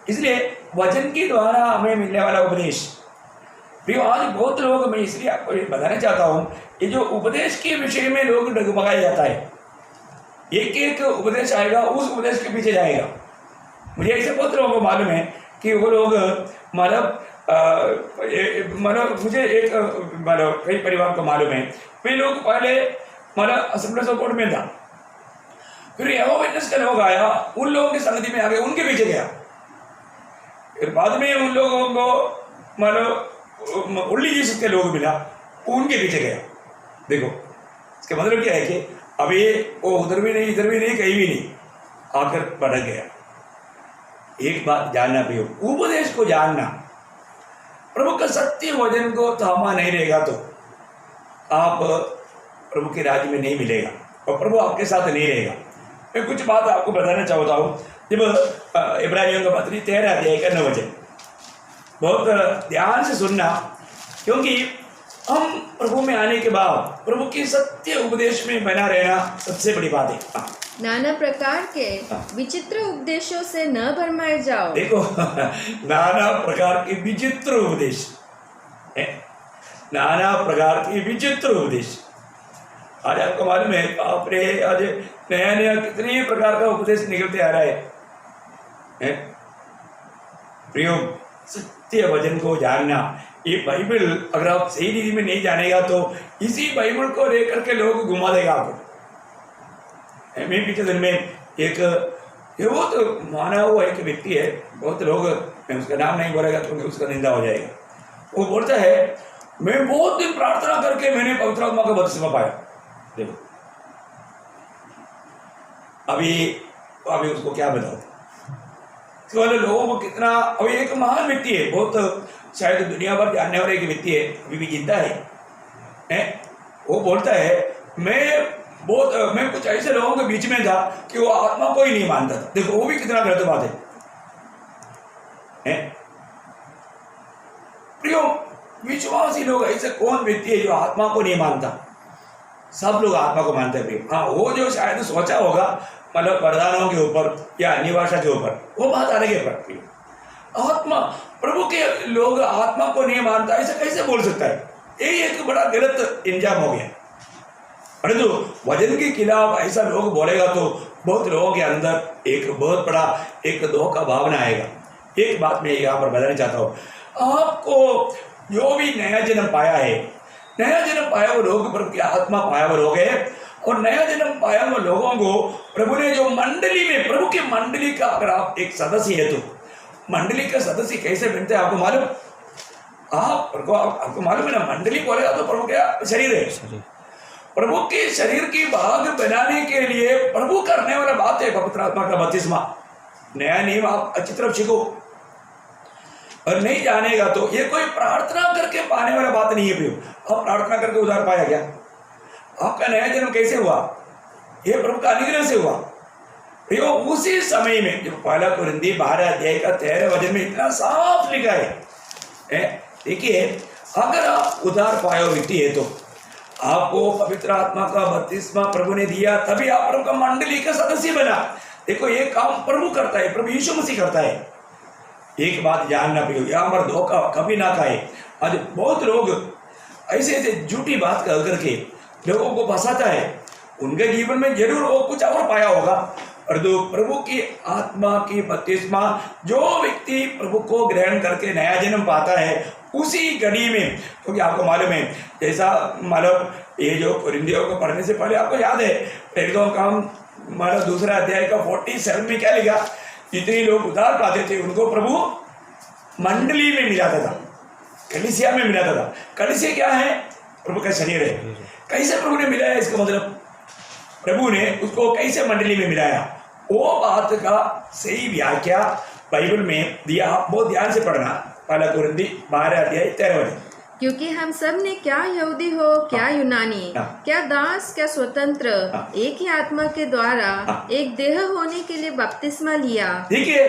इसलिए वचन के द्वारा हमें मिलने वाला उपदेश। प्रियो, आज बहुत लोग, मैं इसलिए आपको ये बताना चाहता हूँ, ये जो उपदेश के विषय में लोग डगमगाया जाता है, एक एक उपदेश आएगा उस उपदेश के पीछे जाएगा। मुझे ऐसे बहुत लोगों को मालूम है कि वो लोग मुझे एक कई परिवार को मालूम है, वे लोग पहले असेंबली ऑफ गॉड में था, फिर यहोवा विटनेस का लोग आया, उन लोगों की संगति में आ गए, उनके पीछे गया, फिर बाद में उन लोगों को उल्ली जीसस के लोग मिला, उनके पीछे गया। देखो इसका मतलब क्या है कि अभी वो उधर भी नहीं इधर भी नहीं कहीं भी नहीं, आकर भटक गया। एक बात जानना भी हो, उपदेश को जानना, प्रभु का सत्य वचन को थामा नहीं रहेगा तो आप प्रभु के राज्य में नहीं मिलेगा और प्रभु आपके साथ नहीं रहेगा। मैं कुछ बात आपको बताना चाहता हूँ। जब इब्रानियों का पत्री 13 अध्याय का 9 वचन, बहुत ध्यान से सुनना, क्योंकि हम प्रभु में आने के बाद प्रभु के सत्य उपदेश में बना रहना सबसे बड़ी बात है। नाना प्रकार के विचित्र उपदेशों से न भरमाए जाओ। देखो नाना प्रकार के विचित्र उपदेश, नाना प्रकार के विचित्र उपदेश। आज आपको मालूम है, आपने आज नया नया कितने प्रकार का उपदेश निकलते आ रहा है। प्रियो, सत्य वचन को जानना, ये बाइबल अगर आप सही रीति में नहीं जानेगा तो इसी बाइबल को लेकर के लोग घुमा देगा आपको। मैं पीछे दिन में एक बहुत माना हुआ एक व्यक्ति है, बहुत लोग, मैं उसका नाम नहीं बोलेगा क्योंकि उसका निंदा हो जाएगा। वो बोलता है, मैं बहुत दिन प्रार्थना करके मैंने पवित्र आत्मा का बपतिस्मा पाया। देखो अभी उसको क्या बताओ, वाले लोगों को कितना, अभी एक महान व्यक्ति है, बहुत शायद दुनिया भर जानने वाला एक व्यक्ति है, अभी भी जिंदा है। वो बोलता है, मैं कुछ ऐसे लोगों के बीच में था कि वो आत्मा को ही नहीं मानता था। देखो वो भी कितना गलत बात है। प्रियो, विश्वासी लोग ऐसे कौन व्यक्ति है जो आत्मा को नहीं मानता? सब लोग आत्मा को मानते हैं प्रियो। हाँ, वो जो शायद सोचा होगा वरदानों के ऊपर या अन्य भाषा के ऊपर, वो बात अलग है। प्रियो, आत्मा, प्रभु के लोग आत्मा को नहीं मानता, ऐसा कैसे बोल सकता है? ये एक बड़ा गलत इंजाम हो गया। परंतु वचन के खिलाफ ऐसा लोग बोलेगा तो बहुत लोगों के अंदर एक बहुत बड़ा एक धोखा भावना आएगा। एक बात मैं यहाँ पर बताना चाहता हूँ, आपको जो भी नया जन्म पाया है, नया जन्म पाया वो लोग प्रभु की आत्मा पाया वो लोग है, और नया जन्म पाया वो लोगों को प्रभु ने जो मंडली में, प्रभु की मंडली का अगर आप एक सदस्य है तो मंडली का सदस्य कैसे बनते हैं आपको मालूम? आपको मालूम है ना, मंडली बोलेगा तो प्रभु क्या शरीर है। प्रभु के शरीर की भाग बनाने के लिए प्रभु करने वाला बात है पवित्र आत्मा का बपतिस्मा। नया नियम आप अच्छी तरफ सीखो, और नहीं जानेगा तो ये कोई प्रार्थना करके पाने वाला बात नहीं है। प्रियो, आप प्रार्थना करके उद्धार पाया क्या? आपका नया जन्म कैसे हुआ? ये प्रभु का अनुग्रह से हुआ। प्रियो, उसी समय में जो पहला कुरिन्थी 12 अध्याय का 13 वचन में इतना साफ लिखा है। देखिए, अगर आप उद्धार पाए व्यक्ति है तो आपको पवित्र आत्मा का बपतिस्मा प्रभु ने दिया, तभी आप प्रभु का मंडली का सदस्य बना। देखो, ये काम प्रभु करता है, प्रभु यीशु मसीह करता है। एक बात जानना प्रियो, यहाँ पर धोखा कभी ना खाए। आज बहुत लोग ऐसे ऐसे झूठी बात कर करके लोगों को फंसाता है। उनके जीवन में जरूर वो कुछ और पाया होगा, और जो प्रभु की आत्मा की बपतिस्मा जो व्यक्ति प्रभु को ग्रहण करके नया जन्म पाता है, उसी घड़ी में, क्योंकि आपको मालूम है, जैसा ये जो कुरिन्थियों को पढ़ने से पहले आपको याद है, प्रेरितों का दूसरा अध्याय का 47 में क्या लिखा? जितने लोग उद्धार पाते थे उनको प्रभु मंडली में मिलाता था, कलीसिया में मिलाता था। कलीसिया क्या है? प्रभु का शरीर है। कैसे प्रभु ने मिलाया? इसका मतलब प्रभु ने उसको कैसे मंडली में मिलाया, वो बात का सही व्याख्या बाइबल में दिया। आप बहुत ध्यान से पढ़ना, पहला कुरिन्थी 12 अध्याय 13 वचन। क्योंकि हम सब ने क्या यहूदी हो क्या यूनानी, क्या दास क्या स्वतंत्र, एक ही आत्मा के द्वारा एक देह होने के लिए बपतिस्मा लिया। देखिए,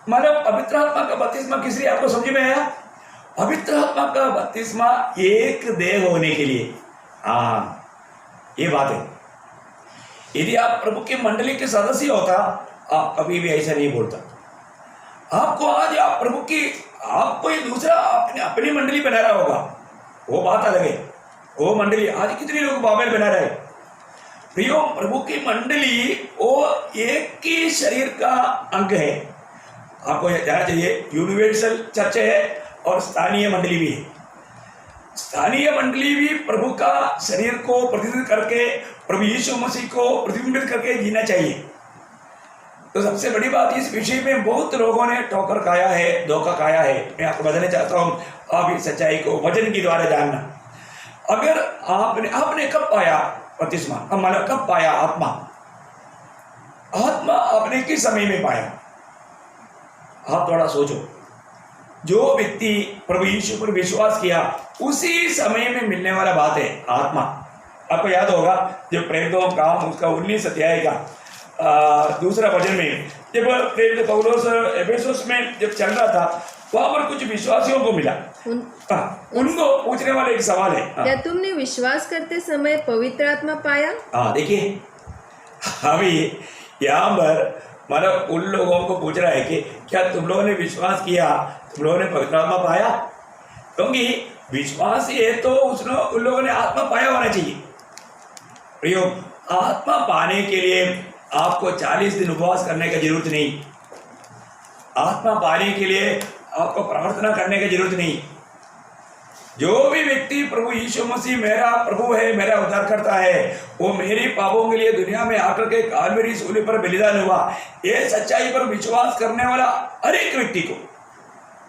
पवित्र आत्मा का बपतिस्मा किस लिए आपको समझ में आया? पवित्र आत्मा का बपतिस्मा एक देह होने के लिए। हाँ, ये बात है। यदि आप प्रभु की मंडली के सदस्य होता, आप कभी भी ऐसा नहीं बोलता। आपको आज आप प्रभु की, आपको ये दूसरा अपनी मंडली बना रहा होगा, वो बात अलग है। वो मंडली आज कितने लोग बाबेल बना रहे हैं। प्रियो, प्रभु की मंडली वो एक ही शरीर का अंग है। आपको जानना चाहिए, यूनिवर्सल चर्च है और स्थानीय मंडली भी है। स्थानीय मंडली भी प्रभु का शरीर को प्रतिनिधित्व करके, प्रभु यीशु मसीह को प्रतिबिंबित करके जीना चाहिए। तो सबसे बड़ी बात, इस विषय में बहुत लोगों ने ठोकर खाया है, धोखा खाया है। मैं आपको बताना चाहता हूँ, आप इस सच्चाई को वचन के द्वारा जानना। अगर आपने कब पाया बपतिस्मा, मतलब कब पाया आत्मा? आत्मा आपने किस समय में पाया? आप थोड़ा सोचो। जो व्यक्ति प्रभु यीशु पर विश्वास किया, उसी समय में मिलने वाला बात है आत्मा। आपको याद होगा जब प्रेरितों का उसका 19 अध्याय का दूसरा वचन में, जब प्रेरित पौलुस एफेसुस में जब चल रहा था, वहां पर कुछ विश्वासियों को मिला। उनको पूछने वाला एक सवाल है, क्या तुमने विश्वास करते समय पवित्र आत्मा पाया? हाँ, देखिए अभी यहाँ पर मतलब उन लोगों को पूछ रहा है कि क्या तुम लोगों ने विश्वास किया, तुम लोगों ने पवित्र आत्मा पाया? क्योंकि विश्वास ही है तो उन लोगों ने आत्मा पाया होना चाहिए। प्रियो, आत्मा पाने के लिए आपको 40 दिन उपवास करने की जरूरत नहीं। आत्मा पाने के लिए आपको प्रार्थना करने की जरूरत नहीं। जो भी व्यक्ति प्रभु यीशु मसीह मेरा प्रभु है, मेरा उद्धार करता है, वो मेरे पापों के लिए दुनिया में आकर के कालवरी सूली पर बलिदान हुआ, ये सच्चाई पर विश्वास करने वाला हर एक व्यक्ति को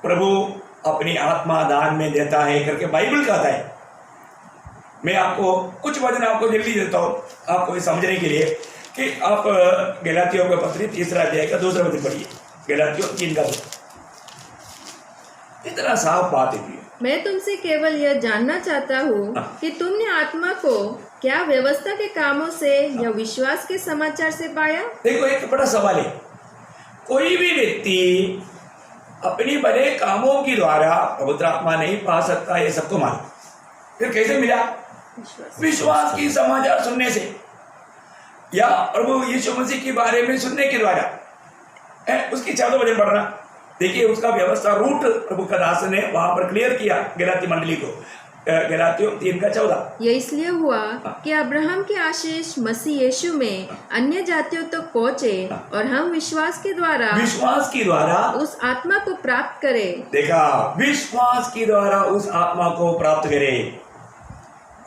प्रभु अपनी आत्मा दान में देता है करके बाइबल कहता है। मैं आपको कुछ वचन आपको जल्दी देता हूँ आपको ये समझने के लिए कि आप गलातियों का पत्री 3 अध्याय का 2 वचन पढ़िए। गलातियों 3 का 2। इतना साफ बात है। मैं तुमसे केवल यह जानना चाहता हूँ कि तुमने आत्मा को क्या व्यवस्था के कामों से या विश्वास के समाचार से पाया? देखो, एक बड़ा सवाल है। कोई भी व्यक्ति अपनी बड़े कामों के द्वारा पवित्र आत्मा नहीं पा सकता, ये सबको मालूम। फिर कैसे मिला? विश्वास की समाचार सुनने से या प्रभु यीशु मसीह के बारे में सुनने के द्वारा। उसकी 14 वचन पढ़ना, देखिए उसका व्यवस्था रूट प्रभु का दास ने वहां पर क्लियर किया गलाती मंडली को। गलातियों 3 का 14। यह इसलिए हुआ कि अब्राहम के आशीष मसीह यीशु में अन्य जातियों तक पहुँचे और हम विश्वास के द्वारा उस आत्मा को प्राप्त करें। देखा, विश्वास के द्वारा उस आत्मा को प्राप्त करें।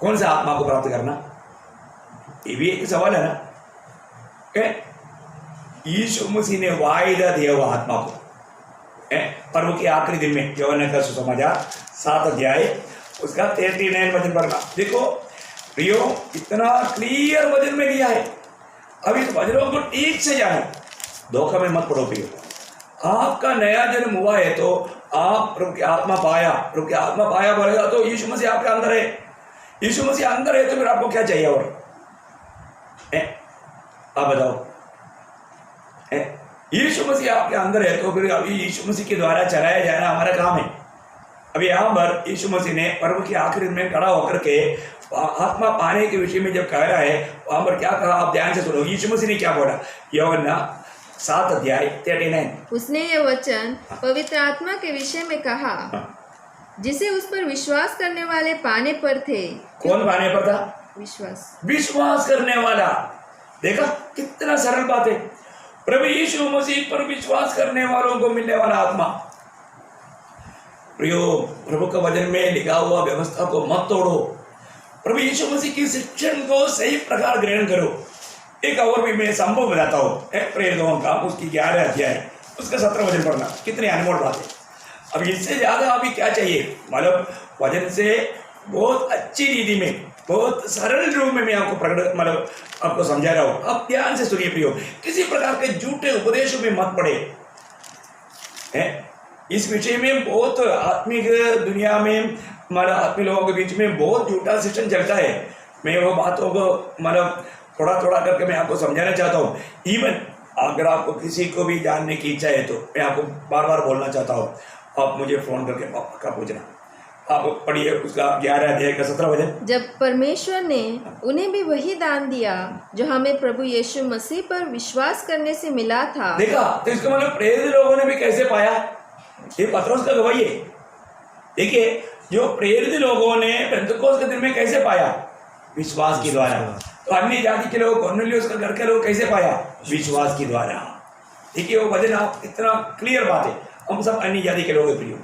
कौन सा आत्मा को प्राप्त करना? ये भी एक सवाल है ना। यीशु मसीह ने वायदा दिया हुआ आत्मा को प्रभु के आखिरी दिन में, यूहन्ना का सुसमाचार 7 अध्याय उसका 39 वचन पढ़ना। देखो प्रियो, इतना क्लियर वचन में दिया है। अब इस वचनों को ठीक से जानो, धोखा में मत पड़ो प्रियो। आपका नया जन्म हुआ है तो आप प्रभु की आत्मा पाया। प्रभु की आत्मा पाया बोलेगा तो यीशु मसीह आपके अंदर है। यीशु मसीह अंदर है तो फिर आपको क्या चाहिए? और आप बताओ, यीशु मसीह आपके अंदर है तो फिर अभी यीशु मसीह के द्वारा चलाया जाना हमारा काम है। अभी यहाँ पर यीशु मसीह ने प्रभु के आखिरी में खड़ा होकर के आत्मा पाने के विषय में जब कह रहा है, वहां पर क्या कहा आप ध्यान से सुनो। यीशु मसीह ने क्या बोला? यूहन्ना 7 अध्याय 39। उसने ये वचन पवित्र आत्मा के विषय में कहा जिसे उस पर विश्वास करने वाले पाने पर थे। कौन पाने पर था? विश्वास करने वाला। देखा कितना सरल बात है। प्रभु यीशु मसीह पर विश्वास करने वालों को मिलने वाला आत्मा। प्रियो, प्रभु का वचन में लिखा हुआ व्यवस्था को मत तोड़ो। प्रभु यीशु मसीह की शिक्षण को सही प्रकार ग्रहण करो। एक और भी मैं संभव बताता हूँ, प्रेरितों का उसकी 11 अध्याय उसका 17 वचन पढ़ना। कितनी अनमोल बात है। अब इससे ज्यादा अभी क्या चाहिए? मतलब वचन से बहुत अच्छी रीति में, बहुत सरल रूप में मैं आपको प्रकट मतलब आपको समझा रहा हूँ। अब ध्यान से सुनिए प्रियो, किसी प्रकार के झूठे उपदेशों में मत पड़े। इस विषय में बहुत आत्मिक दुनिया में, हमारा आत्मिक लोगों के बीच में बहुत झूठा सिस्टम चलता है। मैं वो बातों को मतलब थोड़ा थोड़ा करके मैं आपको समझाना चाहता हूँ। इवन अगर आपको किसी को भी जानने की इच्छा है तो मैं आपको बार बार बोलना चाहता हूँ, आप मुझे फ़ोन करके पक्का पूछना। आप पढ़िए उसका 11 अध्याय का 17 वचन। जब परमेश्वर ने उन्हें भी वही दान दिया जो हमें प्रभु यीशु मसीह पर विश्वास करने से मिला था। देखा, तो इसका मतलब प्रेरित लोगों ने भी कैसे पाया? ये पत्रोस का गवाही है। देखिए, जो प्रेरित लोगों ने पेंतुकोस के दिन में कैसे पाया? विश्वास के द्वारा। तो अन्य जाति के लोग, कॉर्नेलियस का घर के लोग कैसे पाया? विश्वास के द्वारा। देखिए, वो वचन आप इतना क्लियर बात है। हम सब अन्य जाति के लोग हैं प्रियो,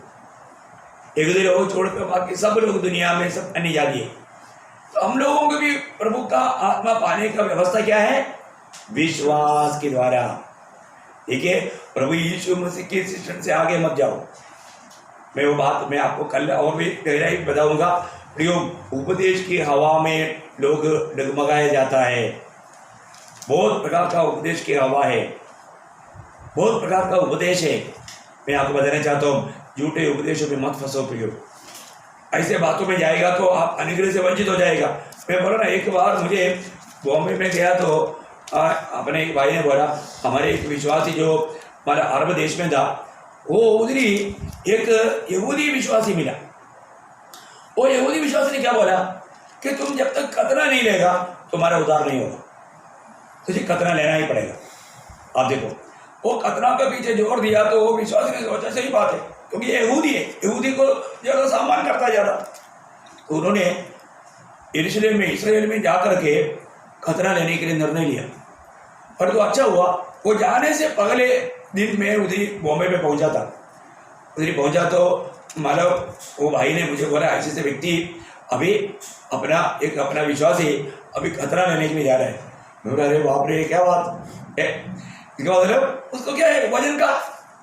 यहूदी लोग छोड़कर बाकी सब लोग दुनिया में सब अन्य जाति है। तो हम लोगों को भी प्रभु का आत्मा पाने का व्यवस्था क्या है? विश्वास के द्वारा। देखिए, प्रभु यीशु मसीह के शिक्षण से आगे मत जाओ। मैं वो बात मैं आपको कल और भी गहराई बताऊंगा। प्रियो, उपदेश की हवा में लोग डगमगाया जाता है। बहुत प्रकार का उपदेश की हवा है, बहुत प्रकार का उपदेश है। मैं आपको बताना चाहता हूँ, झूठे उपदेशों में मत फंसो प्रियो। ऐसे बातों में जाएगा तो आप अनुग्रह से वंचित हो जाएगा। मैं बोला ना, एक बार मुझे बॉम्बे में गया तो अपने एक भाई ने बोला, हमारे एक विश्वासी जो हमारा अरब देश में था, वो उधरी एक यहूदी विश्वासी मिला। वो यहूदी विश्वासी ने क्या बोला कि तुम जब तक खतना नहीं लेगा तुम्हारा उद्धार नहीं होगा, तुझे खतना लेना ही पड़ेगा। आप देखो, वो खतना के पीछे जोर दिया तो वो विश्वासी ने सोचा सही बात है, क्योंकि ये यहूदी है, यहूदी को ज़्यादा सम्मान करता ज़्यादा। तो उन्होंने यरूशलेम में, इस्राएल में जाकर के खतना लेने के लिए निर्णय लिया। पर तो अच्छा हुआ, वो जाने से पहले दिन में उधरी बॉम्बे में पहुंचा था। उधरी पहुंचा तो मतलब वो भाई ने मुझे बोला, ऐसे से व्यक्ति अभी अपना विश्वासी अभी खतरा लेने के लिए जा रहा है। मैं बोला, अरे बाप रे, क्या बात है? इसका मतलब उसको क्या है, वजन का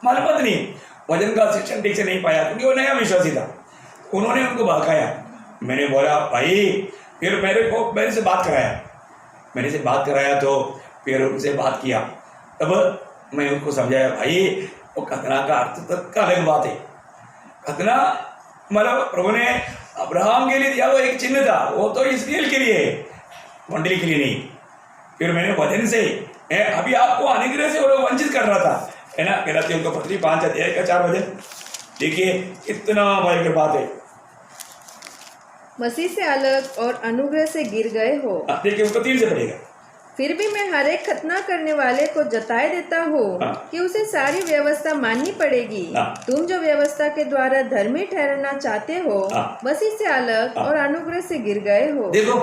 मालूम नहीं, वजन का शिक्षण ठीक से नहीं पाया, क्योंकि वो नया विश्वासी था। उन्होंने उनको भड़काया। मैंने बोला, भाई, फिर मेरे से बात कराया। मैंने से बात कराया तो फिर उनसे बात किया। तब मैं उनको समझाया, भाई, वो खतना का अर्थ तक का अलग बात है। खतना मतलब प्रभु ने अब्राहम के लिए दिया वो एक चिन्ह था, वो तो इस्राएल के लिए है, मंडली के लिए नहीं। फिर मैंने वचन से अभी आपको अनुग्रह से वो लोग वंचित कर रहा था, है ना। गलातियों का पत्री 5 अध्याय का 4 वचन। देखिए, कितना भयंकर बात है। मसीह से अलग और अनुग्रह से गिर गए हो। देखिए, उसको 3 से पढ़ेगा। फिर भी मैं हर एक खतना करने वाले को जताए देता हूँ कि उसे सारी व्यवस्था माननी पड़ेगी। तुम जो व्यवस्था के द्वारा धर्मी ठहरना चाहते हो, मसीह से अलग और अनुग्रह से गिर गए हो। देखो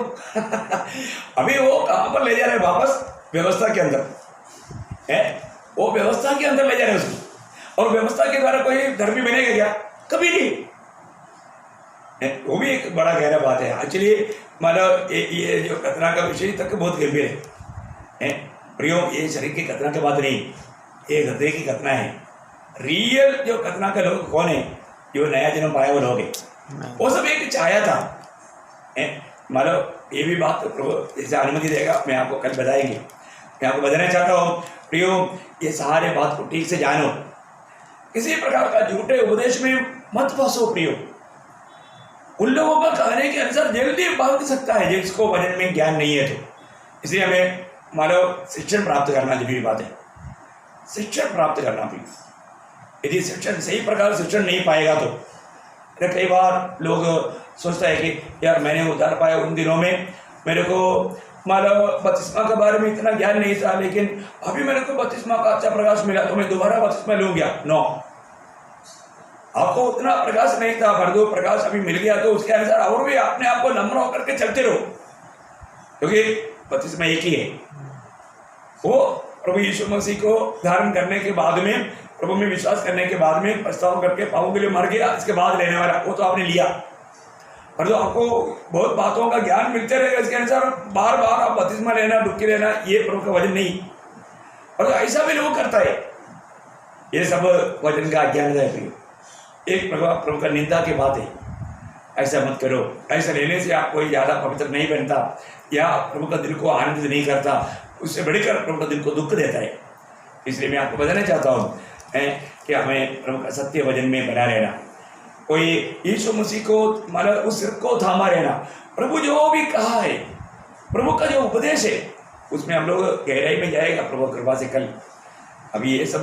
अभी वो कहाँ पर ले जा रहे हैं? वापस व्यवस्था के अंदर है। वो व्यवस्था के अंदर ले जा रहे हैं उसको। और व्यवस्था के द्वारा कोई धर्मी बनेगा क्या? कभी नहीं। वो भी एक बड़ा गहरा बात है। एक्चुअली मतलब ये जो खतना का विषय तक बहुत गंभीर है प्रियो। ये शरीर की खतना की बात नहीं, ये हृदय की खतना है। रियल जो खतना का लोग कौन है? जो नया जन्म पाया वो लोग है। वो सब एक छाया था। मतलब ये भी बात प्रभु जैसे अनुमति देगा मैं आपको कल बताएंगे। मैं आपको बताना चाहता हूँ प्रियो, ये सारे बात को ठीक से जानो। किसी प्रकार का झूठे उपदेश में मत फंसो प्रियो। उन लोगों का कहने के अनुसार जल्दी भाग सकता है जिसको वचन में ज्ञान नहीं है। तो इसलिए हमें मानव शिक्षण प्राप्त करना जरूरी बात है। शिक्षण प्राप्त करना भी, यदि शिक्षण सही प्रकार शिक्षण नहीं पाएगा तो कई बार लोग सोचता है कि यार मैंने उद्धार पाया उन दिनों में, मेरे को मानव बपतिस्मा के बारे में इतना ज्ञान नहीं था, लेकिन अभी मेरे को बपतिस्मा का अच्छा प्रकाश मिला तो मैं दोबारा बपतिस्मा लूँगा। नो, आपको उतना प्रकाश नहीं था, पर जो प्रकाश अभी मिल गया तो उसके अनुसार और भी अपने आप को नम्र होकर के चलते रहो, क्योंकि बपतिस्मा एक ही है। वो प्रभु यीशु मसीह को धारण करने के बाद में, प्रभु में विश्वास करने के बाद में, पछतावा करके पापों के लिए मर गया, इसके बाद लेने वाला वो तो आपने लिया। पर जो आपको बहुत बातों का ज्ञान मिलते रहेगा, इसके अनुसार बार बार आप बपतिस्मा लेना, डुबकी लेना, ये प्रभु का वचन नहीं। और ऐसा भी लोग करता है, ये सब वचन का अज्ञान है। एक प्रभु का निंदा की बात है, ऐसा मत करो। ऐसा लेने से आप कोई ज़्यादा पवित्र नहीं बनता या प्रभु का दिल को आनंदित नहीं करता, उससे बढ़कर प्रभु का दिल को दुख देता है। इसलिए मैं आपको बताना चाहता हूँ कि हमें प्रभु का सत्य वचन में बना रहना। कोई यीशु मसीह को मतलब उस सिर को थामा रहना। प्रभु जो भी कहा है, प्रभु का जो उपदेश है, उसमें हम लोग गहराई में जाएगा प्रभु कृपा से। कल अभी ये सब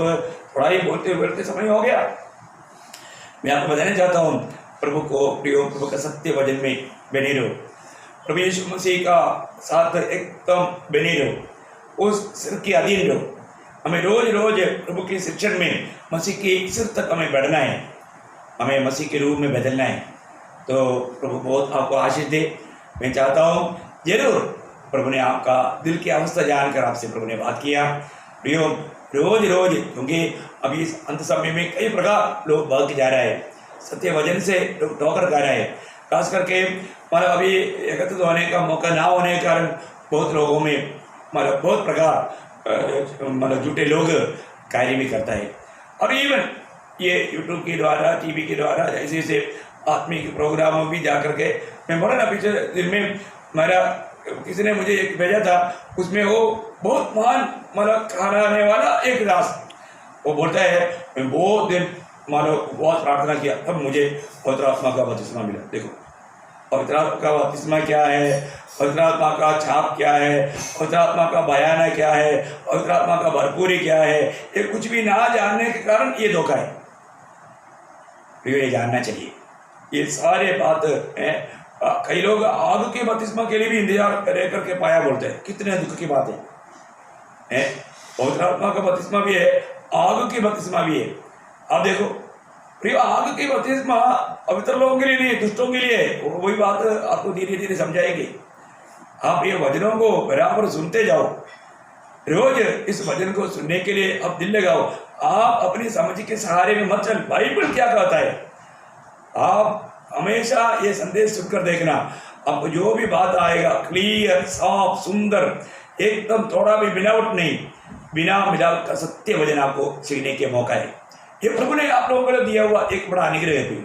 थोड़ा ही बोलते बोलते समय हो गया। मैं आपको बताना चाहता हूँ प्रभु को प्रियो, प्रभु का सत्य वचन में बने रहो, प्रभु यीशु मसीह का साथ एकदम बने रहो, उस सिर के अधीन रहो। हमें रोज रोज प्रभु के शिक्षण में मसीह के सिर तक हमें बढ़ना है, हमें मसीह के रूप में बदलना है। तो प्रभु बहुत आपको आशीष दे। मैं चाहता हूँ जरूर प्रभु ने आपका दिल की अवस्था जानकर आपसे प्रभु ने बात किया। प्रियो, रोज रोज, क्योंकि अभी इस अंत समय में कई प्रकार लोग भाग जा रहे हैं, सत्य वचन से लोग ठोकर खा रहे हैं। खास करके मतलब अभी एकत्रित होने का मौका ना होने के कारण बहुत लोगों में मतलब बहुत प्रकार मतलब झूठे लोग कार्य भी करता है। और इवन ये यूट्यूब के द्वारा, टीवी के द्वारा ऐसे ऐसे आत्मिक प्रोग्रामों में भी जा करके, मैं बोला ना पीछे दिन में मेरा किसी ने मुझे एक भेजा था, उसमें वो बहुत महान मतलब खाने वाला एक दास, वो बोलता है मैं बहुत दिन मानो बहुत प्रार्थना किया, तब मुझे पवित्र आत्मा का बपतिस्मा मिला। देखो पवित्र आत्मा का बपतिस्मा क्या है, पवित्र आत्मा का छाप क्या है, पवित्र आत्मा का बयान क्या है, पवित्र आत्मा का भरपूरी क्या है, ये कुछ भी ना जानने के कारण ये धोखा है। ये जानना चाहिए, ये सारे बात है। कई लोग आग के बपतिस्मा के लिए भी इंतजार रह करके पाया बोलते हैं, कितने दुख की बात है। पवित्र आत्मा का बपतिस्मा भी है, आग की बपतिस्मा भी है। आप देखो प्रिय, आग की बपतिस्मा पवित्र लोगों के लिए नहीं, दुष्टों के लिए है। वही बात आपको धीरे धीरे समझाएगी। आप ये वचनों को बराबर सुनते जाओ, रोज इस वचन को सुनने के लिए आप दिल लगाओ। आप अपनी समझ के सहारे में मत चल, बाइबल क्या कहता है। आप हमेशा ये संदेश सुनकर देखना, आपको जो भी बात आएगा क्लियर, साफ, सुंदर, एकदम थोड़ा भी मिलावट नहीं, बिना मिलावट का सत्य वचन आपको सीखने के मौका है। ये प्रभु ने आप लोगों को दिया हुआ एक बड़ा अनुग्रह है।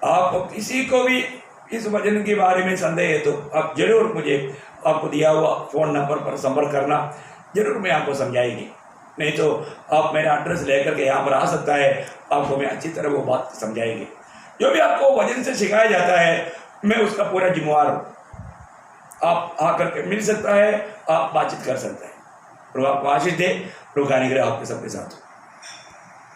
आप किसी को भी इस वचन के बारे में संदेह है तो आप जरूर मुझे आपको दिया हुआ फ़ोन नंबर पर संपर्क करना, जरूर मैं आपको समझाएगी। नहीं तो आप मेरा एड्रेस लेकर के यहाँ पर आ सकता है, आपको मैं अच्छी तरह वो बात समझाएंगे। जो भी आपको वचन से सिखाया जाता है मैं उसका पूरा जिम्मेवार हूँ। आप आकर के मिल सकता है, आप बातचीत कर सकते हैं। प्रभु आपको आशीष दे, प्रभु का अनुग्रह आपके सबके साथ हो।